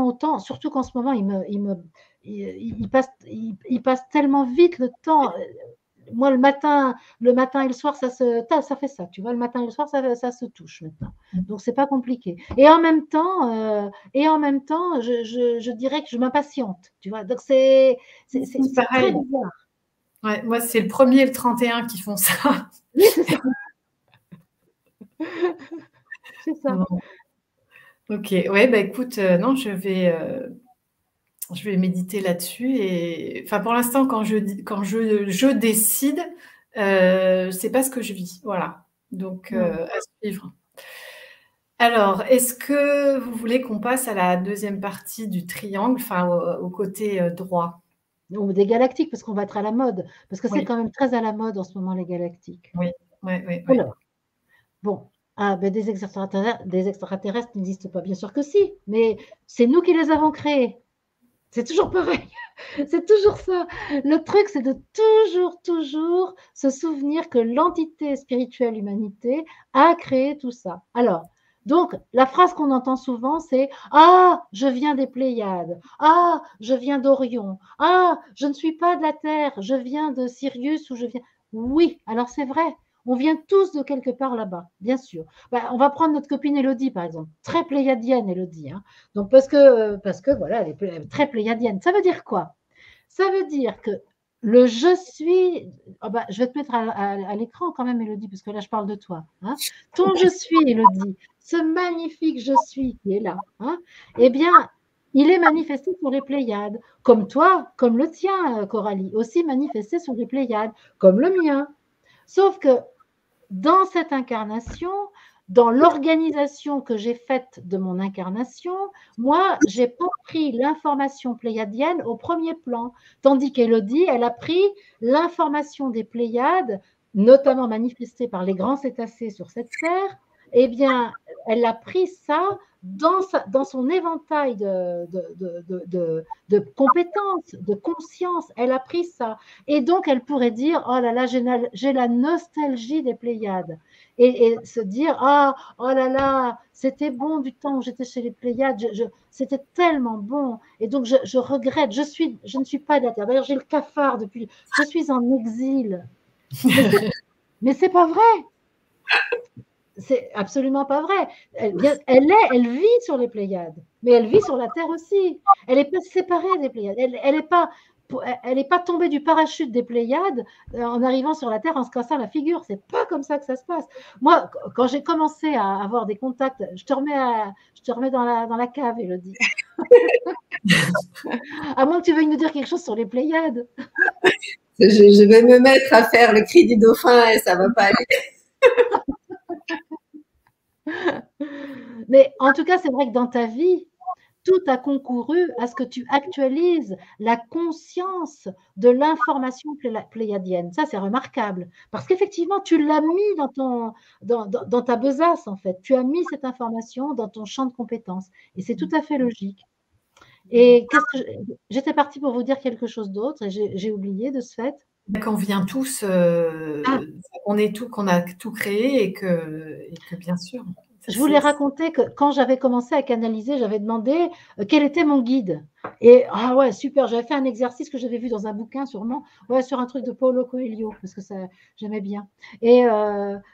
au temps, surtout qu'en ce moment, il passe tellement vite le temps. Moi, le matin et le soir, ça fait ça. Tu vois, le matin et le soir, ça se touche maintenant. Donc, c'est pas compliqué. Et en même temps, je dirais que je m'impatiente. Tu vois, donc c'est très bizarre. Ouais, moi, c'est le 1er et le 31 qui font ça. Oui, c'est ça. C'est ça. Bon. Ok, ouais, bah écoute, non, je vais méditer là-dessus. Et enfin, pour l'instant, quand je décide, c'est pas ce que je vis. Voilà. Donc, à suivre. Alors, est-ce que vous voulez qu'on passe à la deuxième partie du triangle, enfin au côté droit? Ou des galactiques, parce qu'on va être à la mode. Parce que c'est Oui. quand même très à la mode en ce moment, les galactiques. Oui, oui, oui. Alors, bon, des extraterrestres n'existent pas, bien sûr que si, mais c'est nous qui les avons créés. C'est toujours pareil. C'est toujours ça. Le truc, c'est de toujours se souvenir que l'entité spirituelle humanité a créé tout ça. Alors, donc, la phrase qu'on entend souvent, c'est « Ah, je viens des Pléiades. Ah, je viens d'Orion. Ah, je ne suis pas de la Terre. Je viens de Sirius ou je viens… » Oui, alors c'est vrai. On vient tous de quelque part là-bas, bien sûr. On va prendre notre copine Élodie, par exemple. Très pléiadienne, Élodie. Hein. Donc, parce que voilà, elle est très pléiadienne. Ça veut dire quoi? Ça veut dire que le je suis… je vais te mettre à l'écran quand même, Élodie, parce que là, je parle de toi. Hein. Ton je suis, Élodie, ce magnifique je suis qui est là, hein, eh bien, il est manifesté sur les Pléiades, comme toi, comme le tien, Coralie, aussi manifesté sur les Pléiades, comme le mien. Sauf que dans cette incarnation, dans l'organisation que j'ai faite de mon incarnation, moi, je n'ai pas pris l'information pléiadienne au premier plan, tandis qu'Élodie, elle a pris l'information des Pléiades, notamment manifestée par les grands cétacés sur cette terre, eh bien, elle a pris ça dans son éventail de compétences, de conscience. Elle a pris ça. Et donc, elle pourrait dire, oh là là, j'ai la nostalgie des Pléiades. Et se dire, ah, oh là là, c'était bon du temps où j'étais chez les Pléiades, c'était tellement bon. Et donc, je regrette, je ne suis pas de la Terre. D'ailleurs, j'ai le cafard depuis, je suis en exil. Mais c'est pas vrai. C'est absolument pas vrai. Elle vit sur les Pléiades, mais elle vit sur la Terre aussi. Elle n'est pas séparée des Pléiades. Elle n'est pas tombée du parachute des Pléiades en arrivant sur la Terre en se cassant la figure. C'est pas comme ça que ça se passe. Moi, quand j'ai commencé à avoir des contacts, je te remets dans la cave, Élodie. À moins que tu veuilles nous dire quelque chose sur les Pléiades. Je vais me mettre à faire le cri du dauphin et ça va pas aller. Mais en tout cas, c'est vrai que dans ta vie, tout a concouru à ce que tu actualises la conscience de l'information pléiadienne. Ça, c'est remarquable. Parce qu'effectivement, tu l'as mis dans ta besace, en fait. Tu as mis cette information dans ton champ de compétences. Et c'est tout à fait logique. Et j'étais partie pour vous dire quelque chose d'autre et j'ai oublié de ce fait. Qu'on vient tous, qu'on a tout créé et que bien sûr. Je voulais raconter que quand j'avais commencé à canaliser, j'avais demandé quel était mon guide. Et ah ouais, super, j'avais fait un exercice que j'avais vu dans un bouquin sûrement, ouais, sur un truc de Paulo Coelho, parce que j'aimais bien. Et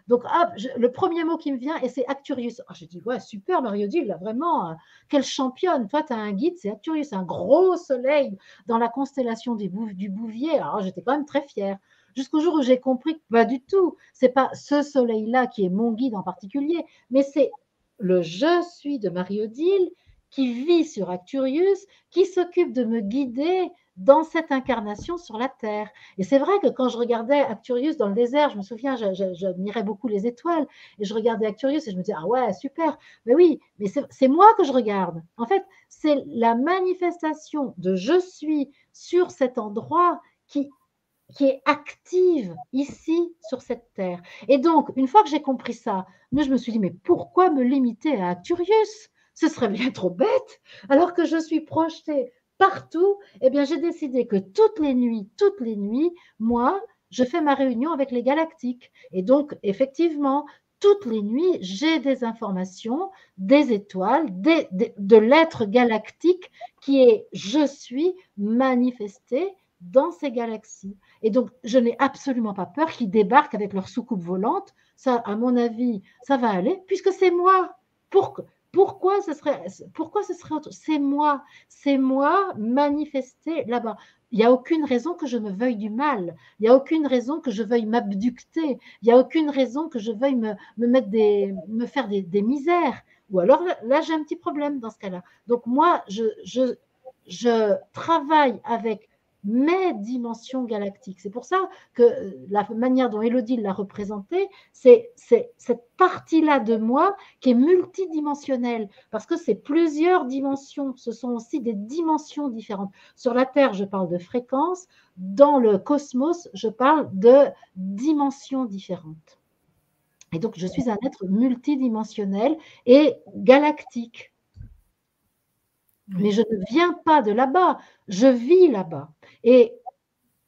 donc, hop, le premier mot qui me vient, et c'est Acturius. Oh, j'ai dit, ouais, super, Marie-Odile, là, vraiment, quelle championne. Toi, tu as un guide, c'est Acturius, un gros soleil dans la constellation du Bouvier. Alors, j'étais quand même très fière. Jusqu'au jour où j'ai compris que pas du tout. C'est pas ce soleil-là qui est mon guide en particulier, mais c'est le je suis de Marie-Odile qui vit sur Acturius, qui s'occupe de me guider dans cette incarnation sur la Terre. Et c'est vrai que quand je regardais Acturius dans le désert, je me souviens, j'admirais beaucoup les étoiles, et je regardais Acturius et je me disais, ah ouais, super, mais oui, mais c'est moi que je regarde. En fait, c'est la manifestation de je suis sur cet endroit qui est active ici sur cette terre. Et donc, une fois que j'ai compris ça, je me suis dit, mais pourquoi me limiter à Acturius? Ce serait bien trop bête. Alors que je suis projetée partout, eh bien, j'ai décidé que toutes les nuits, moi, je fais ma réunion avec les galactiques. Et donc, effectivement, toutes les nuits, j'ai des informations, des étoiles, de l'être galactique qui est je suis manifesté dans ces galaxies. Et donc, je n'ai absolument pas peur qu'ils débarquent avec leur soucoupe volante. Ça, à mon avis, ça va aller, puisque c'est moi. Pourquoi ce serait autre? C'est moi manifesté là-bas. Il n'y a aucune raison que je me veuille du mal. Il n'y a aucune raison que je veuille m'abducter. Il n'y a aucune raison que je veuille me faire des misères. Ou alors là, j'ai un petit problème dans ce cas-là. Donc moi, je travaille avec mes dimensions galactiques. C'est pour ça que la manière dont Élodie l'a représentée, c'est cette partie-là de moi qui est multidimensionnelle, parce que c'est plusieurs dimensions, ce sont aussi des dimensions différentes. Sur la Terre, je parle de fréquences, dans le cosmos, je parle de dimensions différentes. Et donc, je suis un être multidimensionnel et galactique. Mais je ne viens pas de là-bas, je vis là-bas. Et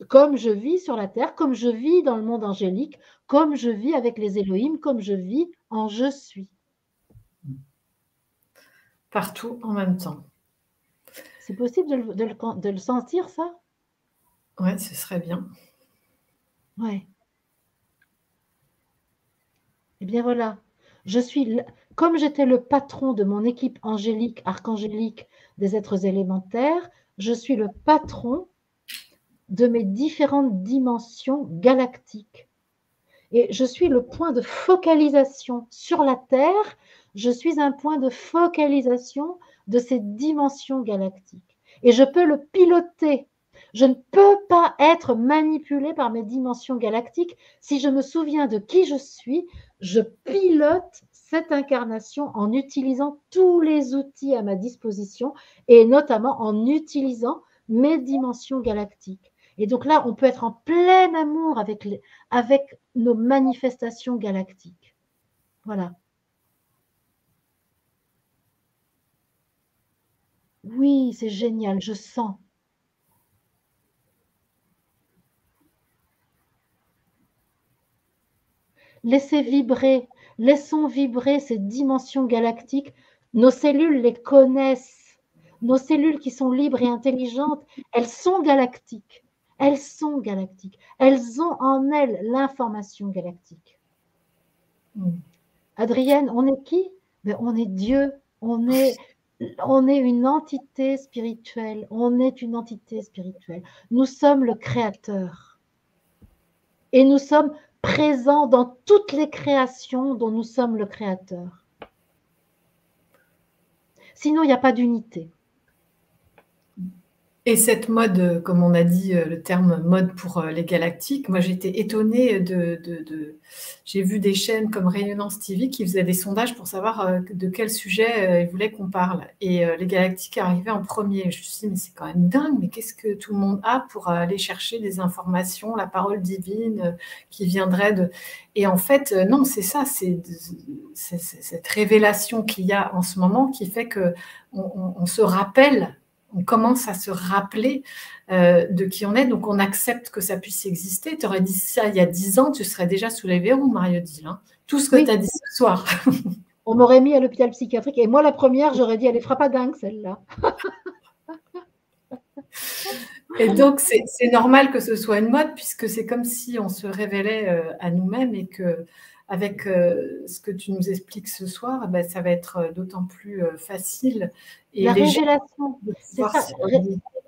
comme je vis sur la terre, comme je vis dans le monde angélique, comme je vis avec les Elohim, comme je vis en je suis. Partout en même temps. C'est possible de le sentir, ça? Ouais, ce serait bien. Ouais. Eh bien voilà, comme j'étais le patron de mon équipe angélique, archangélique des êtres élémentaires, je suis le patron de mes différentes dimensions galactiques. Et je suis le point de focalisation sur la Terre, je suis un point de focalisation de ces dimensions galactiques. Et je peux le piloter. Je ne peux pas être manipulée par mes dimensions galactiques. Si je me souviens de qui je suis, je pilote cette incarnation en utilisant tous les outils à ma disposition et notamment en utilisant mes dimensions galactiques. Et donc là, on peut être en plein amour avec nos manifestations galactiques. Voilà. Oui, c'est génial, je sens. Laissez vibrer, laissons vibrer ces dimensions galactiques. Nos cellules les connaissent. Nos cellules qui sont libres et intelligentes, elles sont galactiques. Elles sont galactiques. Elles ont en elles l'information galactique. Adrienne, on est qui? Ben, on est Dieu. On est une entité spirituelle. On est une entité spirituelle. Nous sommes le Créateur. Et nous sommes présents dans toutes les créations dont nous sommes le créateur. Sinon, il n'y a pas d'unité. Et cette mode, comme on a dit le terme mode pour les galactiques, moi j'étais étonnée j'ai vu des chaînes comme Rayonnance TV qui faisaient des sondages pour savoir de quel sujet ils voulaient qu'on parle. Et les galactiques arrivaient en premier. Je me suis dit, mais c'est quand même dingue, mais qu'est-ce que tout le monde a pour aller chercher des informations, la parole divine qui viendrait de... Et en fait, non, c'est ça, c'est cette révélation qu'il y a en ce moment qui fait qu'on se rappelle, on commence à se rappeler de qui on est, donc on accepte que ça puisse exister. Tu aurais dit ça il y a 10 ans, tu serais déjà sous les verrous, Marie-Odile. Hein, tout ce que tu as dit ce soir. On m'aurait mis à l'hôpital psychiatrique. Et moi, la première, j'aurais dit, elle est frappadingue, celle-là. Et donc, c'est normal que ce soit une mode, puisque c'est comme si on se révélait à nous-mêmes et que avec ce que tu nous expliques ce soir, ben, ça va être d'autant plus facile. Et la révélation, c'est ça.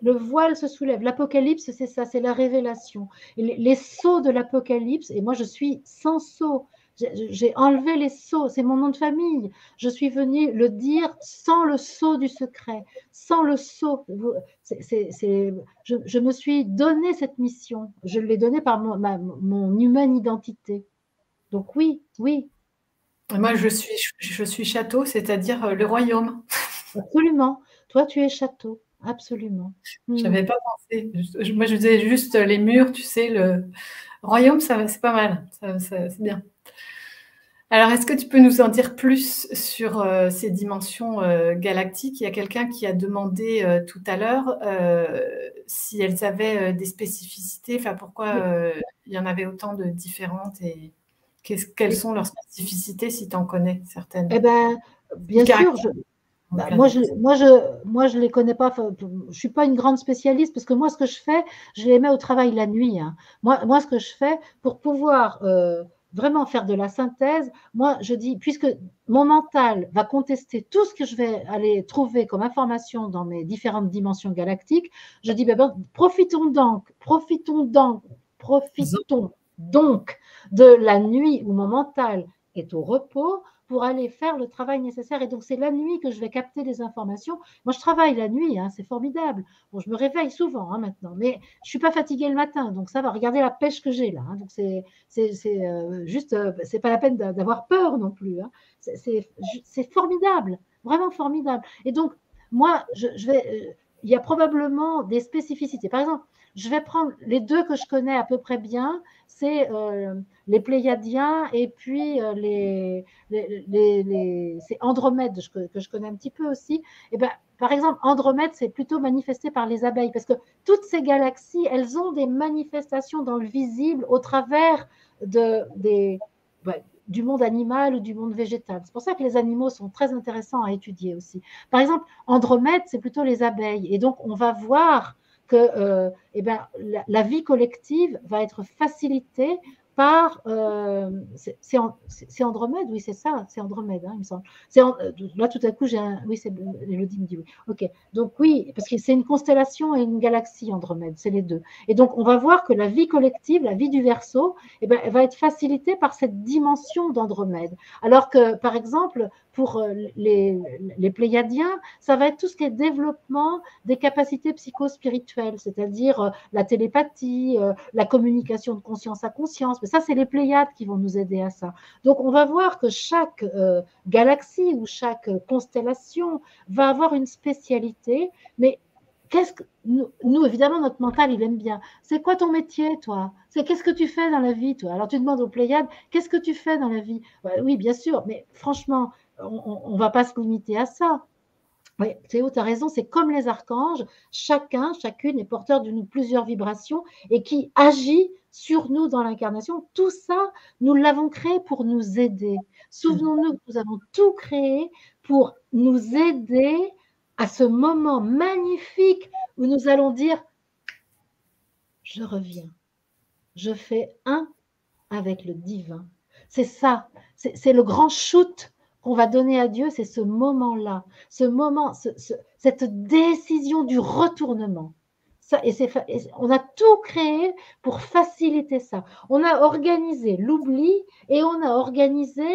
Le voile se soulève. L'Apocalypse, c'est ça, c'est la révélation. Et les sceaux de l'Apocalypse, et moi je suis sans sceau. J'ai enlevé les sceaux, c'est mon nom de famille. Je suis venue le dire sans le sceau du secret, sans le sceau. Je me suis donné cette mission. Je l'ai donnée par mon humaine identité. Donc oui, oui. Moi, je suis château, c'est-à-dire le royaume. Absolument. Toi, tu es château. Absolument. Je n'avais pas pensé. Moi, je disais juste les murs, tu sais, le royaume, c'est pas mal. C'est bien. Alors, est-ce que tu peux nous en dire plus sur ces dimensions galactiques? Il y a quelqu'un qui a demandé tout à l'heure si elles avaient des spécificités, enfin pourquoi il y en avait autant de différentes et quelles sont leurs spécificités si tu en connais certaines? Eh bien, bien sûr, moi, je les connais pas. Je suis pas une grande spécialiste parce que moi, ce que je fais, je les mets au travail la nuit. Hein. Moi, ce que je fais pour pouvoir vraiment faire de la synthèse, moi, je dis, puisque mon mental va contester tout ce que je vais aller trouver comme information dans mes différentes dimensions galactiques, je dis, ben, profitons donc de la nuit où mon mental est au repos pour aller faire le travail nécessaire. Et donc, c'est la nuit que je vais capter les informations. Moi, je travaille la nuit, hein, c'est formidable. Bon, je me réveille souvent hein, maintenant, mais je ne suis pas fatiguée le matin, donc ça va. Regardez la pêche que j'ai là. Hein, donc, c'est pas la peine d'avoir peur non plus. Hein. C'est formidable, vraiment formidable. Et donc, moi, il y a probablement des spécificités. Par exemple, je vais prendre les deux que je connais à peu près bien, c'est les Pléiadiens et puis c'est Andromède que je connais un petit peu aussi. Et ben, par exemple, Andromède, c'est plutôt manifesté par les abeilles parce que toutes ces galaxies, elles ont des manifestations dans le visible au travers du monde animal ou du monde végétal. C'est pour ça que les animaux sont très intéressants à étudier aussi. Par exemple, Andromède, c'est plutôt les abeilles. Et donc, on va voir que la vie collective va être facilitée par... c'est Andromède, oui, c'est ça, c'est Andromède, hein, il me semble. Là, tout à coup, oui, c'est Élodie me dit oui. Ok, donc oui, parce que c'est une constellation et une galaxie, Andromède, c'est les deux. Et donc, on va voir que la vie collective, la vie du Verseau, elle va être facilitée par cette dimension d'Andromède. Alors que, par exemple, pour les Pléiadiens, ça va être tout ce qui est développement des capacités psychospirituelles, c'est-à-dire la télépathie, la communication de conscience à conscience. Mais ça, c'est les Pléiades qui vont nous aider à ça. Donc, on va voir que chaque galaxie ou chaque constellation va avoir une spécialité, mais nous, évidemment, notre mental, il aime bien. C'est quoi ton métier, toi? Qu'est-ce que tu fais dans la vie, toi? Alors, tu demandes aux Pléiades, qu'est-ce que tu fais dans la vie? Oui, bien sûr, mais franchement, on ne va pas se limiter à ça. Oui, Théo, tu as raison, c'est comme les archanges, chacun, chacune est porteur d'une ou plusieurs vibrations et qui agit sur nous dans l'incarnation. Tout ça, nous l'avons créé pour nous aider. Souvenons-nous que nous avons tout créé pour nous aider à ce moment magnifique où nous allons dire, je reviens, je fais un avec le divin. C'est ça, c'est le grand shoot qu'on va donner à Dieu, c'est ce moment-là, ce moment, cette décision du retournement. Ça, on a tout créé pour faciliter ça. On a organisé l'oubli et on a organisé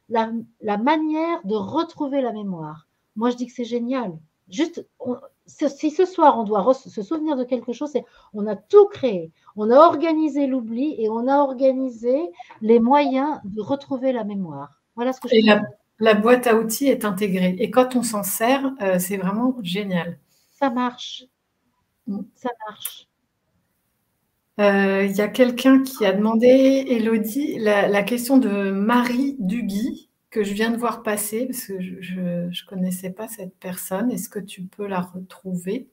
la manière de retrouver la mémoire. Moi, je dis que c'est génial. Juste, si ce soir on doit se souvenir de quelque chose, c'est on a tout créé. On a organisé l'oubli et on a organisé les moyens de retrouver la mémoire. Voilà ce que je peux dire. La boîte à outils est intégrée. Et quand on s'en sert, c'est vraiment génial. Ça marche. Ça marche. Il y a quelqu'un qui a demandé, Élodie, la question de Marie Duguy, que je viens de voir passer, parce que je ne connaissais pas cette personne. Est-ce que tu peux la retrouver?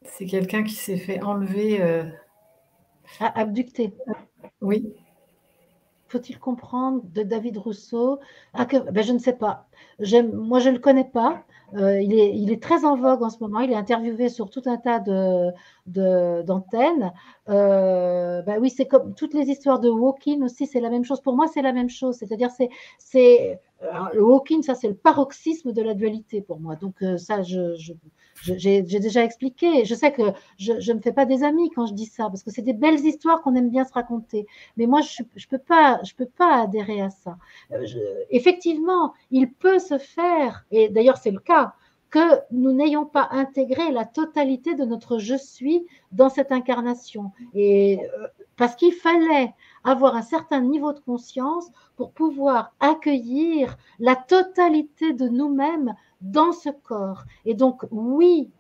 C'est quelqu'un qui s'est fait enlever. Abducté. Oui. Faut-il comprendre de David Rousseau? Je ne sais pas. Moi, je ne le connais pas. Il est très en vogue en ce moment. Il est interviewé sur tout un tas d'antennes. Oui, c'est comme toutes les histoires de Hawking aussi, c'est la même chose. Pour moi, c'est la même chose. C'est-à-dire, le Hawking, ça, c'est le paroxysme de la dualité pour moi. Donc, ça, j'ai déjà expliqué. Je sais que je ne me fais pas des amis quand je dis ça, parce que c'est des belles histoires qu'on aime bien se raconter. Mais moi, je peux pas adhérer à ça. Effectivement, il peut se faire, et d'ailleurs c'est le cas, que nous n'ayons pas intégré la totalité de notre je suis dans cette incarnation. Et parce qu'il fallait avoir un certain niveau de conscience pour pouvoir accueillir la totalité de nous-mêmes dans ce corps. Et donc, oui,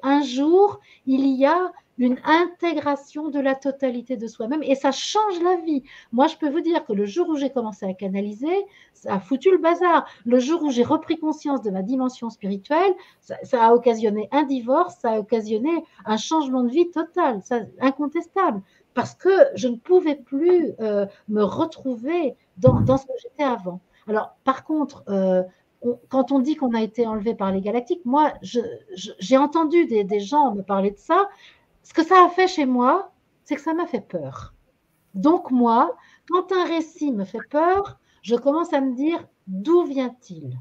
un jour, il y a une intégration de la totalité de soi-même et ça change la vie. Moi, je peux vous dire que le jour où j'ai commencé à canaliser, ça a foutu le bazar. Le jour où j'ai repris conscience de ma dimension spirituelle, ça a occasionné un divorce, ça a occasionné un changement de vie total, ça, incontestable, parce que je ne pouvais plus me retrouver dans ce que j'étais avant. Alors, par contre, quand on dit qu'on a été enlevé par les galactiques, moi, j'ai entendu des gens me parler de ça. Ce que ça a fait chez moi, c'est que ça m'a fait peur. Donc moi, quand un récit me fait peur, je commence à me dire d'où vient-il?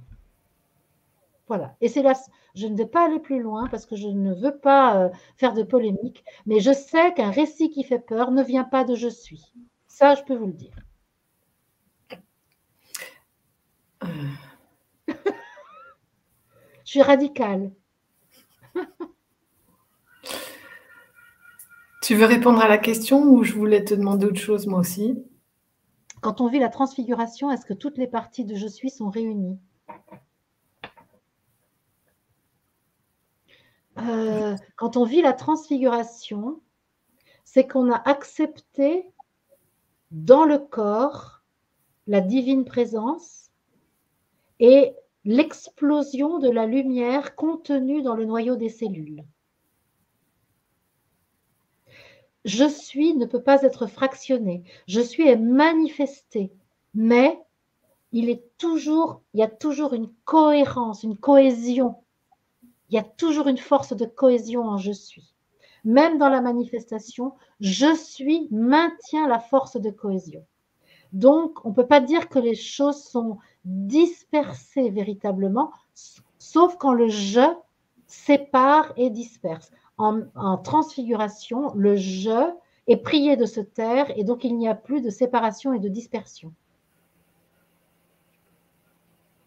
Voilà. Et c'est là, je ne vais pas aller plus loin parce que je ne veux pas faire de polémique, mais je sais qu'un récit qui fait peur ne vient pas de je suis. Ça, je peux vous le dire. Je suis radicale. Tu veux répondre à la question ou je voulais te demander autre chose moi aussi? Quand on vit la transfiguration, est-ce que toutes les parties de je suis sont réunies? Quand on vit la transfiguration, c'est qu'on a accepté dans le corps la divine présence et l'explosion de la lumière contenue dans le noyau des cellules. Je suis ne peut pas être fractionné. Je suis est manifesté, mais il y a toujours une cohérence, une cohésion. Il y a toujours une force de cohésion en je suis. Même dans la manifestation, je suis maintient la force de cohésion. Donc, on ne peut pas dire que les choses sont dispersées véritablement, sauf quand le je sépare et disperse. En transfiguration, le je est prié de se taire et donc il n'y a plus de séparation et de dispersion.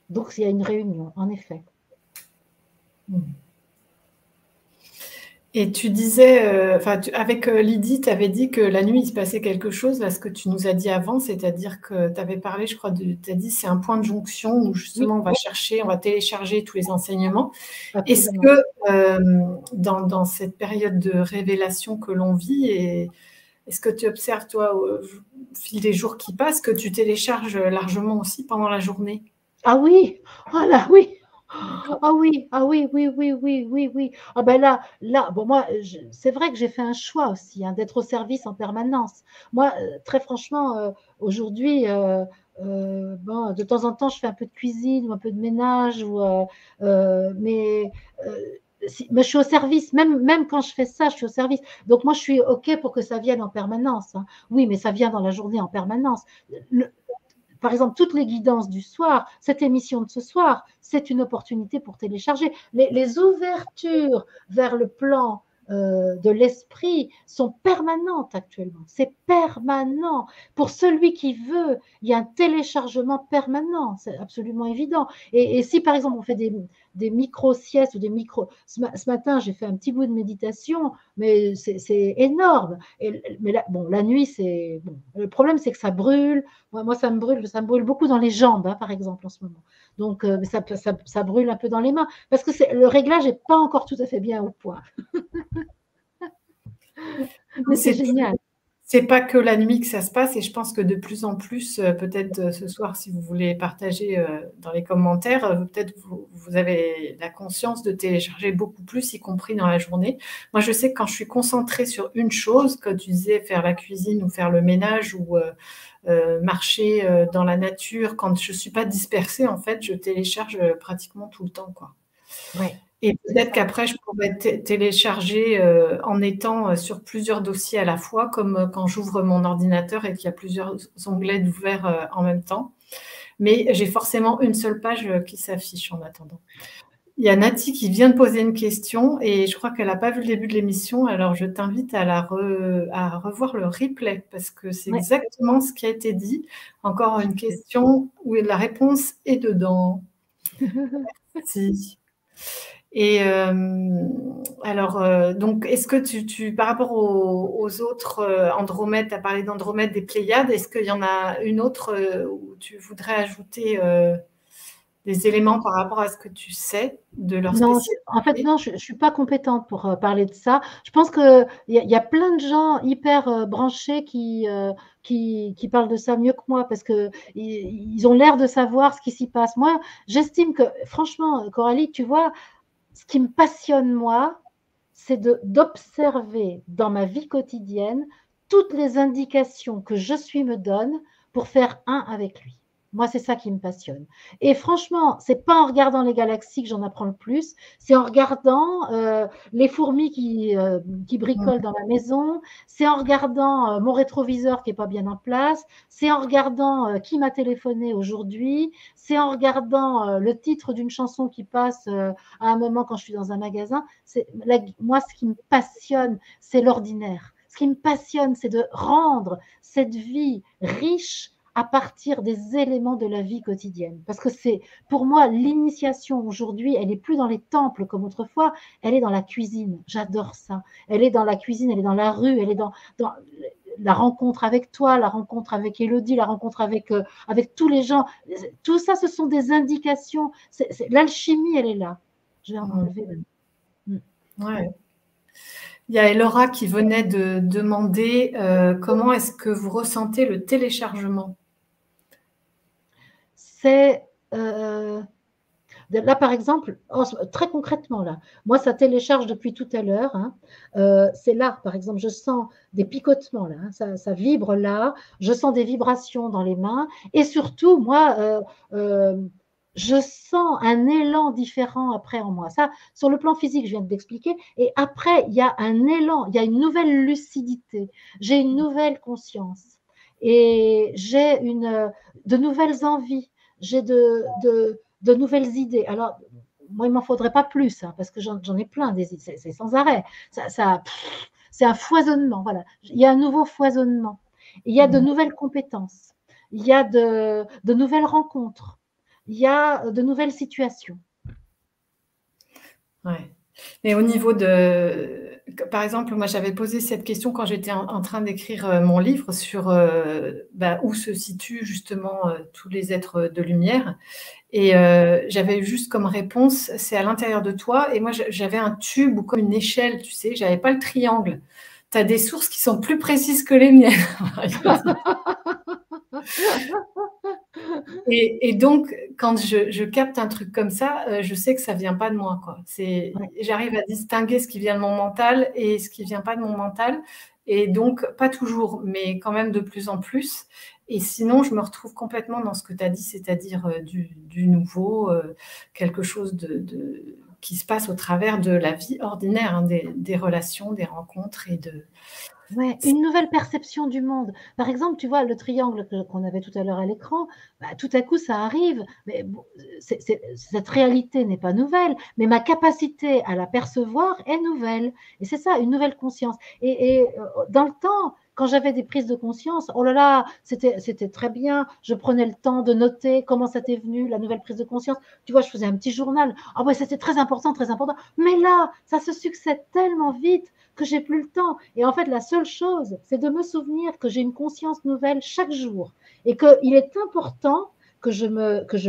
Donc, il y a une réunion, en effet. Et tu disais, avec Lydie, tu avais dit que la nuit, il se passait quelque chose, là, ce que tu nous as dit avant, c'est-à-dire que tu avais parlé, je crois, tu as dit c'est un point de jonction où justement on va chercher, on va télécharger tous les enseignements. Est-ce que dans cette période de révélation que l'on vit, est-ce que tu observes, toi, au fil des jours qui passent, que tu télécharges largement aussi pendant la journée? Ah oui, oh là oui, ah oui, ah oui, oui, oui, oui, oui, oui. Ah ben là, bon moi, c'est vrai que j'ai fait un choix aussi, hein, d'être au service en permanence. Moi, très franchement, aujourd'hui, bon, de temps en temps, je fais un peu de cuisine ou un peu de ménage, mais mais je suis au service. Même quand je fais ça, je suis au service. Donc moi, je suis OK pour que ça vienne en permanence, hein. Oui, mais ça vient dans la journée en permanence. Le, par exemple, toutes les guidances du soir, cette émission de ce soir, c'est une opportunité pour télécharger. Les ouvertures vers le plan de l'esprit sont permanentes actuellement. C'est permanent. Pour celui qui veut, il y a un téléchargement permanent. C'est absolument évident. Et si, par exemple, on fait des micro-siestes ou des micro... Ce matin, j'ai fait un petit bout de méditation, mais c'est énorme. Mais bon, la nuit, c'est... Bon. Le problème, c'est que ça brûle. Moi, ça me brûle beaucoup dans les jambes, hein, par exemple, en ce moment. Donc, ça brûle un peu dans les mains, parce que le réglage n'est pas encore tout à fait bien au point. Mais c'est génial. C'est pas que la nuit que ça se passe, et je pense que de plus en plus, peut-être ce soir, si vous voulez partager dans les commentaires, peut-être vous avez la conscience de télécharger beaucoup plus, y compris dans la journée. Moi, je sais que quand je suis concentrée sur une chose, comme tu disais, faire la cuisine ou faire le ménage ou marcher dans la nature, quand je ne suis pas dispersée, en fait, je télécharge pratiquement tout le temps, quoi. Ouais. Et peut-être qu'après, je pourrais télécharger en étant sur plusieurs dossiers à la fois, comme quand j'ouvre mon ordinateur et qu'il y a plusieurs onglets ouverts en même temps. Mais j'ai forcément une seule page qui s'affiche en attendant. Il y a Nati qui vient de poser une question et je crois qu'elle n'a pas vu le début de l'émission. Alors, je t'invite à revoir le replay parce que c'est exactement ce qui a été dit. Encore une question où la réponse est dedans. Merci. Et alors, donc, est-ce que par rapport aux autres Andromède, tu as parlé d'Andromède, des Pléiades, est-ce qu'il y en a une autre où tu voudrais ajouter des éléments par rapport à ce que tu sais de leur spécialité? En fait, non, je ne suis pas compétente pour parler de ça. Je pense qu'il y a plein de gens hyper branchés qui parlent de ça mieux que moi parce qu'ils ont l'air de savoir ce qui s'y passe. Moi, j'estime que, franchement, Coralie, tu vois, ce qui me passionne, moi, c'est d'observer dans ma vie quotidienne toutes les indications que je suis me donne pour faire un avec lui. Moi, c'est ça qui me passionne. Et franchement, c'est pas en regardant les galaxies que j'en apprends le plus, c'est en regardant les fourmis qui bricolent dans ma maison, c'est en regardant mon rétroviseur qui est pas bien en place, c'est en regardant qui m'a téléphoné aujourd'hui, c'est en regardant le titre d'une chanson qui passe à un moment quand je suis dans un magasin. Moi, ce qui me passionne, c'est l'ordinaire. Ce qui me passionne, c'est de rendre cette vie riche à partir des éléments de la vie quotidienne. Parce que c'est, pour moi, l'initiation aujourd'hui, elle n'est plus dans les temples comme autrefois, elle est dans la cuisine. J'adore ça. Elle est dans la cuisine, elle est dans la rue, elle est dans la rencontre avec toi, la rencontre avec Élodie, la rencontre avec tous les gens. Tout ça, ce sont des indications. L'alchimie, elle est là. Je vais en enlever. Ouais. Il y a Elora qui venait de demander comment est-ce que vous ressentez le téléchargement? C'est là, par exemple, très concrètement, là, moi, ça télécharge depuis tout à l'heure. Hein. C'est là, par exemple, je sens des picotements, là, hein, ça vibre là, je sens des vibrations dans les mains, et surtout, moi, je sens un élan différent après en moi. Ça, sur le plan physique, je viens de l'expliquer, et après, il y a un élan, il y a une nouvelle lucidité, j'ai une nouvelle conscience, et j'ai de nouvelles envies, j'ai de nouvelles idées. Alors, moi, il ne m'en faudrait pas plus, hein, parce que j'en ai plein des idées, c'est sans arrêt. C'est un foisonnement, voilà. Il y a un nouveau foisonnement. Il y a de nouvelles compétences. Il y a de nouvelles rencontres. Il y a de nouvelles situations. Ouais. Mais au niveau de... Par exemple, moi, j'avais posé cette question quand j'étais en train d'écrire mon livre sur où se situent justement tous les êtres de lumière. Et j'avais eu juste comme réponse, c'est à l'intérieur de toi. Et moi, j'avais un tube ou comme une échelle, tu sais, j'avais pas le triangle. Tu as des sources qui sont plus précises que les miennes. Et donc, quand je capte un truc comme ça, je sais que ça ne vient pas de moi, quoi. J'arrive à distinguer ce qui vient de mon mental et ce qui ne vient pas de mon mental. Et donc, pas toujours, mais quand même de plus en plus. Et sinon, je me retrouve complètement dans ce que tu as dit, c'est-à-dire du nouveau, quelque chose qui se passe au travers de la vie ordinaire, hein, des relations, des rencontres et de… Ouais, une nouvelle perception du monde. Par exemple, tu vois, le triangle qu'on avait tout à l'heure à l'écran, bah, tout à coup, ça arrive. Mais bon, cette réalité n'est pas nouvelle, mais ma capacité à la percevoir est nouvelle. Et c'est ça, une nouvelle conscience. Et dans le temps, quand j'avais des prises de conscience, oh là là, c'était très bien. Je prenais le temps de noter comment ça t'est venu, la nouvelle prise de conscience. Tu vois, je faisais un petit journal. Ah ouais, c'était très important, très important. Mais là, ça se succède tellement vite que j'ai plus le temps. Et en fait, la seule chose, c'est de me souvenir que j'ai une conscience nouvelle chaque jour et qu'il est important que je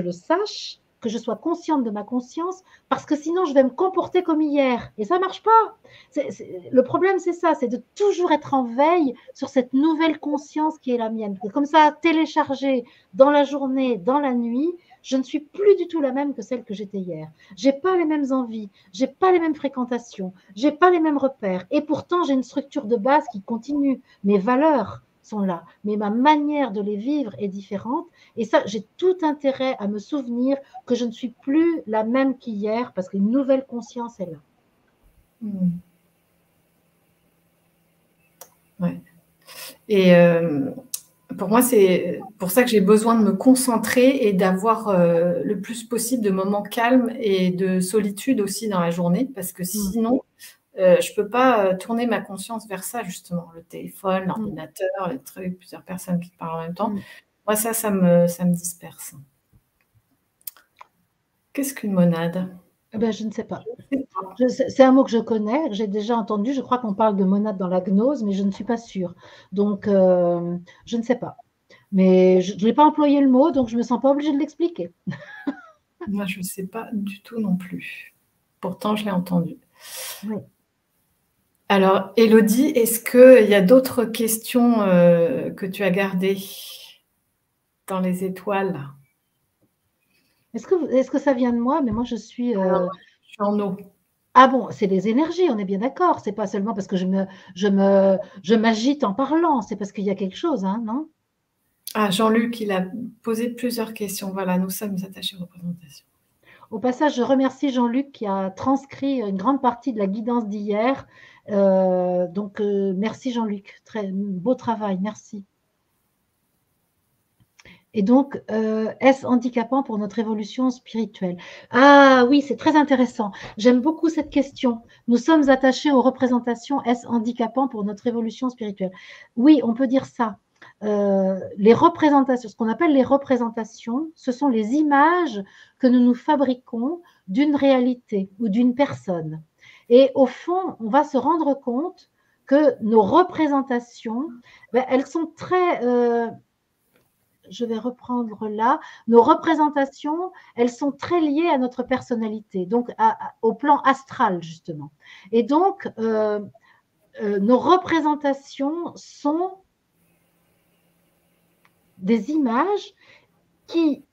le sache, que je sois consciente de ma conscience, parce que sinon, je vais me comporter comme hier. Et ça ne marche pas. Le problème, c'est ça, c'est de toujours être en veille sur cette nouvelle conscience qui est la mienne. Comme ça, téléchargée dans la journée, dans la nuit, je ne suis plus du tout la même que celle que j'étais hier. J'ai pas les mêmes envies, j'ai pas les mêmes fréquentations, j'ai pas les mêmes repères. Et pourtant, j'ai une structure de base qui continue. Mes valeurs sont là, mais ma manière de les vivre est différente. Et ça, j'ai tout intérêt à me souvenir que je ne suis plus la même qu'hier parce qu'une nouvelle conscience est là. Ouais. Et pour moi, c'est pour ça que j'ai besoin de me concentrer et d'avoir le plus possible de moments calmes et de solitude aussi dans la journée, parce que sinon, je ne peux pas tourner ma conscience vers ça, justement. Le téléphone, l'ordinateur, les trucs, plusieurs personnes qui parlent en même temps. Moi, ça me disperse. Qu'est-ce qu'une monade ? Ben, je ne sais pas. C'est un mot que je connais, que j'ai déjà entendu. Je crois qu'on parle de monade dans la gnose, mais je ne suis pas sûre. Donc, je ne sais pas. Mais je n'ai pas employé le mot, donc je ne me sens pas obligée de l'expliquer. Moi, je ne sais pas du tout non plus. Pourtant, je l'ai entendu. Oui. Alors, Élodie, est-ce qu'il y a d'autres questions que tu as gardées dans les étoiles ? Est-ce que ça vient de moi? Mais moi, je suis en eau. Ah bon, c'est les énergies, on est bien d'accord. C'est pas seulement parce que je m'agite en parlant, c'est parce qu'il y a quelque chose, hein, non? Ah, Jean-Luc, il a posé plusieurs questions. Voilà, nous sommes attachés aux représentations. Au passage, je remercie Jean-Luc qui a transcrit une grande partie de la guidance d'hier. Donc, merci Jean-Luc. Très beau travail, merci. Et donc, est-ce handicapant pour notre évolution spirituelle? Ah oui, c'est très intéressant. J'aime beaucoup cette question. Nous sommes attachés aux représentations. Est-ce handicapant pour notre évolution spirituelle? Oui, on peut dire ça. Les représentations, ce qu'on appelle les représentations, ce sont les images que nous nous fabriquons d'une réalité ou d'une personne. Et au fond, on va se rendre compte que nos représentations, elles sont très… je vais reprendre là, nos représentations, elles sont très liées à notre personnalité, donc au plan astral, justement. Et donc, nos représentations sont des images qui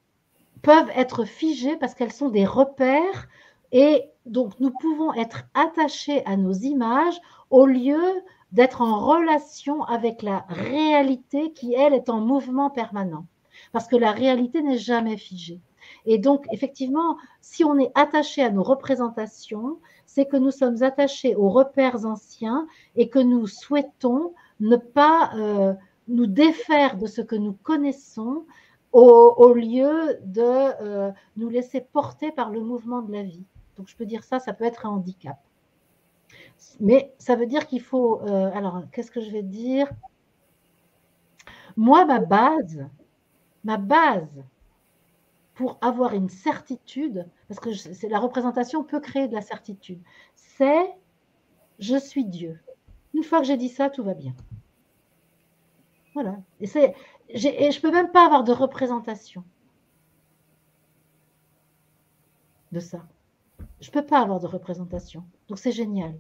peuvent être figées parce qu'elles sont des repères et donc nous pouvons être attachés à nos images au lieu d'être en relation avec la réalité qui, elle, est en mouvement permanent. Parce que la réalité n'est jamais figée. Et donc, effectivement, si on est attaché à nos représentations, c'est que nous sommes attachés aux repères anciens et que nous souhaitons ne pas nous défaire de ce que nous connaissons au lieu de nous laisser porter par le mouvement de la vie. Donc, je peux dire ça, ça peut être un handicap. Mais ça veut dire qu'il faut… alors, qu'est-ce que je vais dire? Moi, ma base pour avoir une certitude, parce que la représentation peut créer de la certitude, c'est « je suis Dieu ». Une fois que j'ai dit ça, tout va bien. Voilà. Et je ne peux même pas avoir de représentation de ça. Je ne peux pas avoir de représentation. Donc, c'est génial.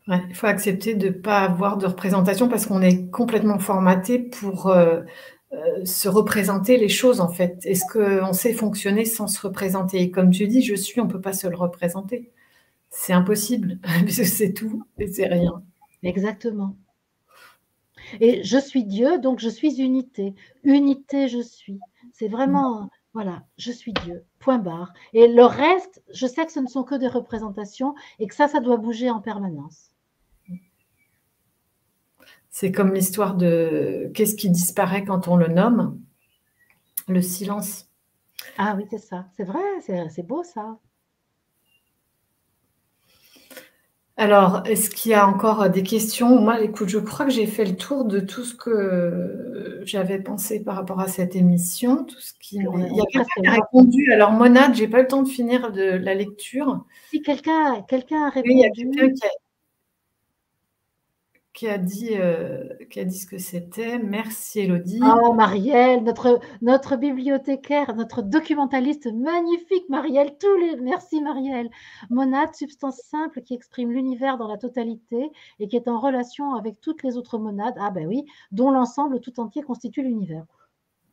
Ouais, il faut accepter de ne pas avoir de représentation parce qu'on est complètement formaté pour se représenter les choses, en fait. Est-ce qu'on sait fonctionner sans se représenter? Et comme tu dis, je suis, on ne peut pas se le représenter. C'est impossible, puisque c'est tout et c'est rien. Exactement. Et je suis Dieu, donc je suis unité. Unité, je suis. C'est vraiment, voilà, je suis Dieu, point barre. Et le reste, je sais que ce ne sont que des représentations et que ça doit bouger en permanence. C'est comme l'histoire de qu'est-ce qui disparaît quand on le nomme? Le silence. Ah oui, c'est ça. C'est vrai, c'est beau ça. Alors, est-ce qu'il y a encore des questions? Moi, écoute, je crois que j'ai fait le tour de tout ce que j'avais pensé par rapport à cette émission. Tout ce qui... Il y a quelqu'un qui a répondu. Alors, Monade, j'ai pas le temps de finir de la lecture. Si quelqu'un a répondu. Oui, il y a quelqu'un qui a dit ce que c'était. Merci, Élodie. Oh, Marielle, notre bibliothécaire, notre documentaliste magnifique, Marielle. Merci, Marielle. Monade, substance simple qui exprime l'univers dans la totalité et qui est en relation avec toutes les autres monades, ah ben oui, dont l'ensemble tout entier constitue l'univers.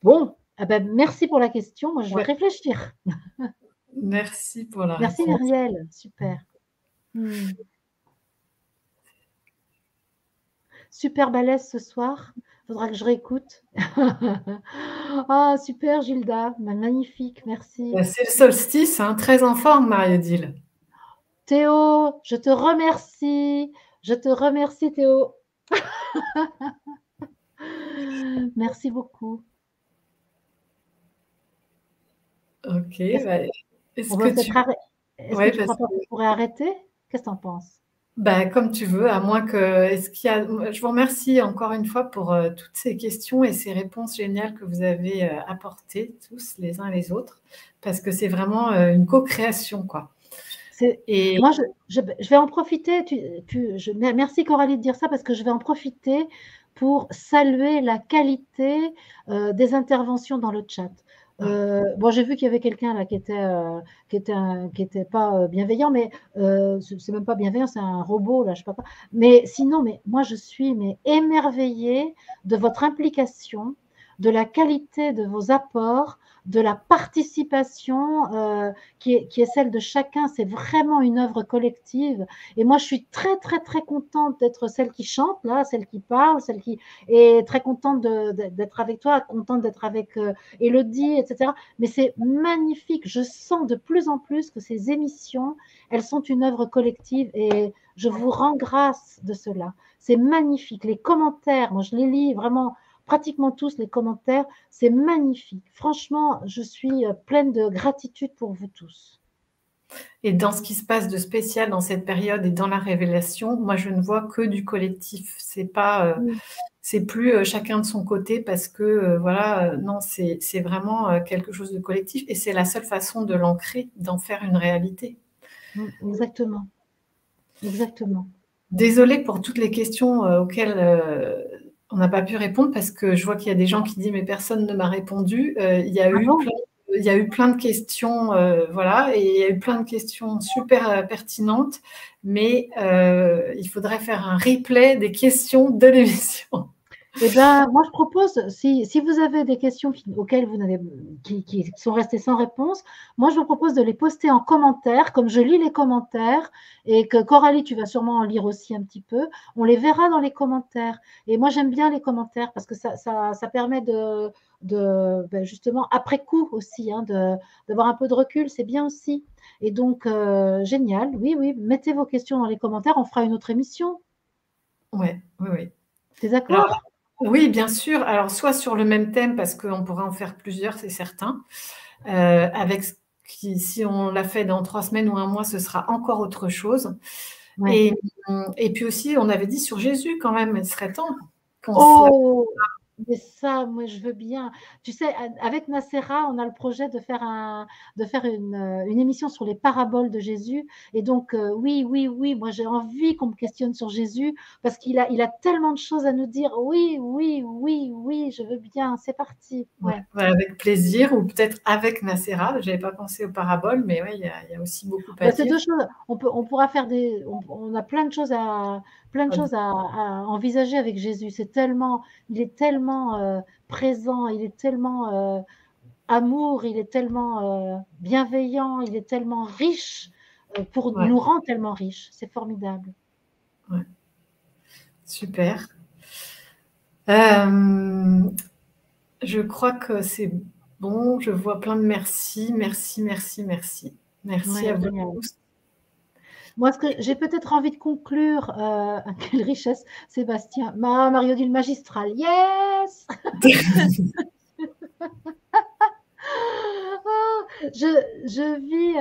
Bon, ah ben, merci pour la question. Moi, je vais réfléchir. Merci pour la réponse. Merci, Marielle. Super. Super balèze ce soir. Faudra que je réécoute. Ah, super, Gilda. Magnifique, merci. C'est le solstice, hein, très en forme, Marie-Odile. Théo, je te remercie. Je te remercie, Théo. Merci beaucoup. Ok. Est-ce que tu crois qu'on pourrait arrêter? Qu'est-ce que tu en penses? Comme tu veux, à moins que... Je vous remercie encore une fois pour toutes ces questions et ces réponses géniales que vous avez apportées tous les uns les autres, parce que c'est vraiment une co-création, quoi. Et... Moi, je vais en profiter. Merci Coralie de dire ça, parce que je vais en profiter pour saluer la qualité des interventions dans le chat. Bon, j'ai vu qu'il y avait quelqu'un là qui était pas bienveillant, mais c'est même pas bienveillant, c'est un robot là, je sais pas. Mais sinon, moi je suis émerveillée de votre implication, de la qualité de vos apports, de la participation qui est celle de chacun. C'est vraiment une œuvre collective. Et moi, je suis très, très, très contente d'être celle qui chante, là, celle qui parle, et très contente d'être avec toi, contente d'être avec Élodie, etc. Mais c'est magnifique. Je sens de plus en plus que ces émissions, elles sont une œuvre collective et je vous rends grâce de cela. C'est magnifique. Les commentaires, moi, je les lis vraiment pratiquement tous les commentaires, c'est magnifique. Franchement, je suis pleine de gratitude pour vous tous. Et dans ce qui se passe de spécial dans cette période et dans la révélation, moi, je ne vois que du collectif. C'est pas, c'est plus chacun de son côté parce que, voilà, non, c'est vraiment quelque chose de collectif et c'est la seule façon de l'ancrer, d'en faire une réalité. Exactement. Exactement. Désolée pour toutes les questions auxquelles on n'a pas pu répondre parce que je vois qu'il y a des gens qui disent mais personne ne m'a répondu. Il y a eu plein de questions, voilà, et il y a eu plein de questions super pertinentes, mais il faudrait faire un replay des questions de l'émission. Eh bien, moi, je propose, si vous avez des questions auxquelles qui sont restées sans réponse, moi, je vous propose de les poster en commentaire, comme je lis les commentaires, et que Coralie, tu vas sûrement en lire aussi un petit peu, on les verra dans les commentaires. Et moi, j'aime bien les commentaires parce que ça permet justement, après coup aussi, hein, d'avoir un peu de recul, c'est bien aussi. Et donc, génial, oui, mettez vos questions dans les commentaires, on fera une autre émission. Oui. T'es d'accord? Oui, bien sûr. Alors, soit sur le même thème, parce qu'on pourrait en faire plusieurs, c'est certain. Si on l'a fait dans 3 semaines ou 1 mois, ce sera encore autre chose. Ouais. Et puis aussi, on avait dit sur Jésus quand même, il serait temps qu'on mais ça, moi, je veux bien. Tu sais, avec Nacera, on a le projet de faire une émission sur les paraboles de Jésus. Et donc, oui, moi, j'ai envie qu'on me questionne sur Jésus parce qu'il a tellement de choses à nous dire. Oui, je veux bien. C'est parti. Ouais. Avec plaisir, ou peut-être avec Nacera. Je n'avais pas pensé aux paraboles, mais oui, il y a aussi beaucoup à dire. C'est 2 choses. On pourra faire on a plein de choses plein de choses à envisager avec Jésus. Il est tellement présent, il est tellement amour, il est tellement bienveillant, il est tellement riche, nous rend tellement riches. C'est formidable. Ouais. Super. Je crois que c'est bon. Je vois plein de merci. Merci à vous tous. Moi, j'ai peut-être envie de conclure. Quelle richesse, Sébastien. Mario dit le magistral. Yes. Je vis,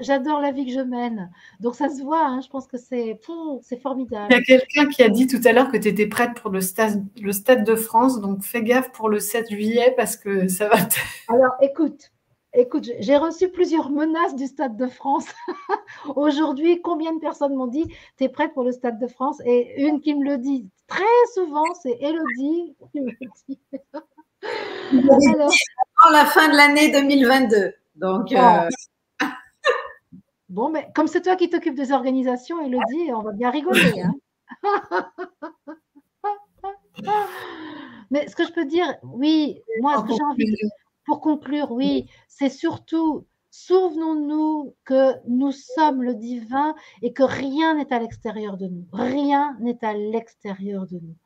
j'adore la vie que je mène. Donc ça se voit, hein, je pense que c'est formidable. Il y a quelqu'un qui a dit tout à l'heure que tu étais prête pour le Stade de France, donc fais gaffe pour le 7 juillet parce que ça va. Alors écoute, j'ai reçu plusieurs menaces du Stade de France. Aujourd'hui, combien de personnes m'ont dit tu es prête pour le Stade de France? Et une qui me le dit très souvent, c'est Élodie qui me le dit. Alors, avant la fin de l'année 2022. Donc, bon, mais comme c'est toi qui t'occupes des organisations, Élodie, on va bien rigoler. Hein. Mais ce que je peux dire, oui, moi, ce que j'ai envie de dire, pour conclure, oui, c'est surtout, souvenons-nous que nous sommes le divin et que rien n'est à l'extérieur de nous. Rien n'est à l'extérieur de nous.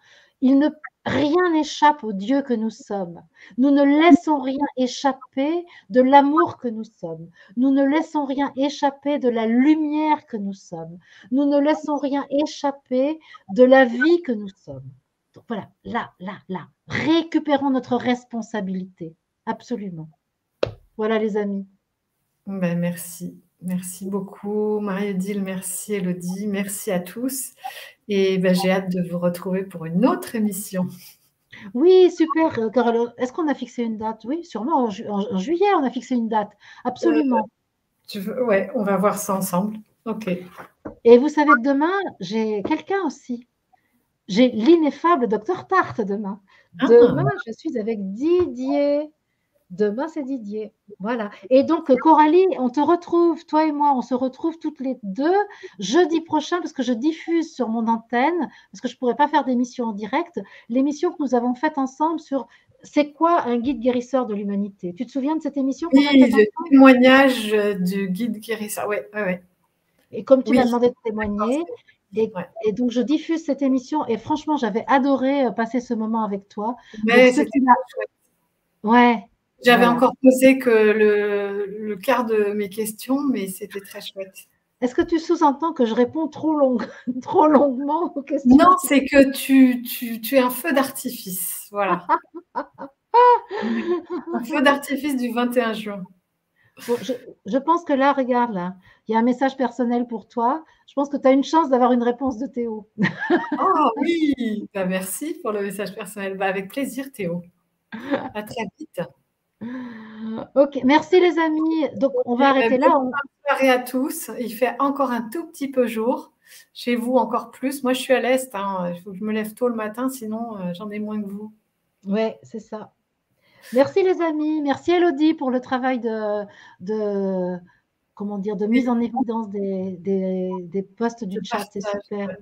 Rien n'échappe au Dieu que nous sommes. Nous ne laissons rien échapper de l'amour que nous sommes. Nous ne laissons rien échapper de la lumière que nous sommes. Nous ne laissons rien échapper de la vie que nous sommes. Donc voilà, là. Récupérons notre responsabilité. Absolument. Voilà les amis. Ben, merci. Merci beaucoup, Marie-Odile. Merci, Élodie. Merci à tous. Et ben, j'ai hâte de vous retrouver pour une autre émission. Oui, super, Caroline. Est-ce qu'on a fixé une date? Oui, sûrement. En juillet, on a fixé une date. Absolument. Ouais, on va voir ça ensemble. OK. Et vous savez que demain, j'ai quelqu'un aussi. J'ai l'ineffable Dr Tarte demain. Demain, je suis avec Didier. Demain, c'est Didier. Voilà. Et donc, Coralie, on te retrouve, toi et moi, on se retrouve toutes les deux jeudi prochain parce que je diffuse sur mon antenne, parce que je ne pourrais pas faire d'émission en direct, l'émission que nous avons faite ensemble sur c'est quoi un guide guérisseur de l'humanité. Tu te souviens de cette émission? Oui, le témoignage du guide guérisseur. Oui. Et comme tu m'as demandé de témoigner, et donc je diffuse cette émission et franchement, j'avais adoré passer ce moment avec toi. Mais c'était chouette. Ouais. J'avais encore posé que le quart de mes questions, mais c'était très chouette. Est-ce que tu sous-entends que je réponds trop longuement aux questions? Non, c'est que tu es un feu d'artifice. Voilà. Un feu d'artifice du 21 juin. Bon, je pense que là, regarde, là, il y a un message personnel pour toi. Je pense que tu as une chance d'avoir une réponse de Théo. Oh oui, bah, merci pour le message personnel. Bah, avec plaisir, Théo. À très vite. Ok, merci les amis. Donc, on va arrêter là. Bonne soirée à tous. Il fait encore un tout petit peu jour. Chez vous, encore plus. Moi, je suis à l'Est. Hein. Il faut que je me lève tôt le matin, sinon j'en ai moins que vous. Oui, c'est ça. Merci les amis. Merci Élodie pour le travail de mise en évidence des posts du chat. C'est super.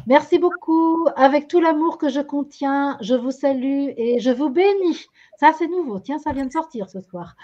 Merci beaucoup. Avec tout l'amour que je contiens, je vous salue et je vous bénis. Ça, c'est nouveau. Tiens, ça vient de sortir ce soir.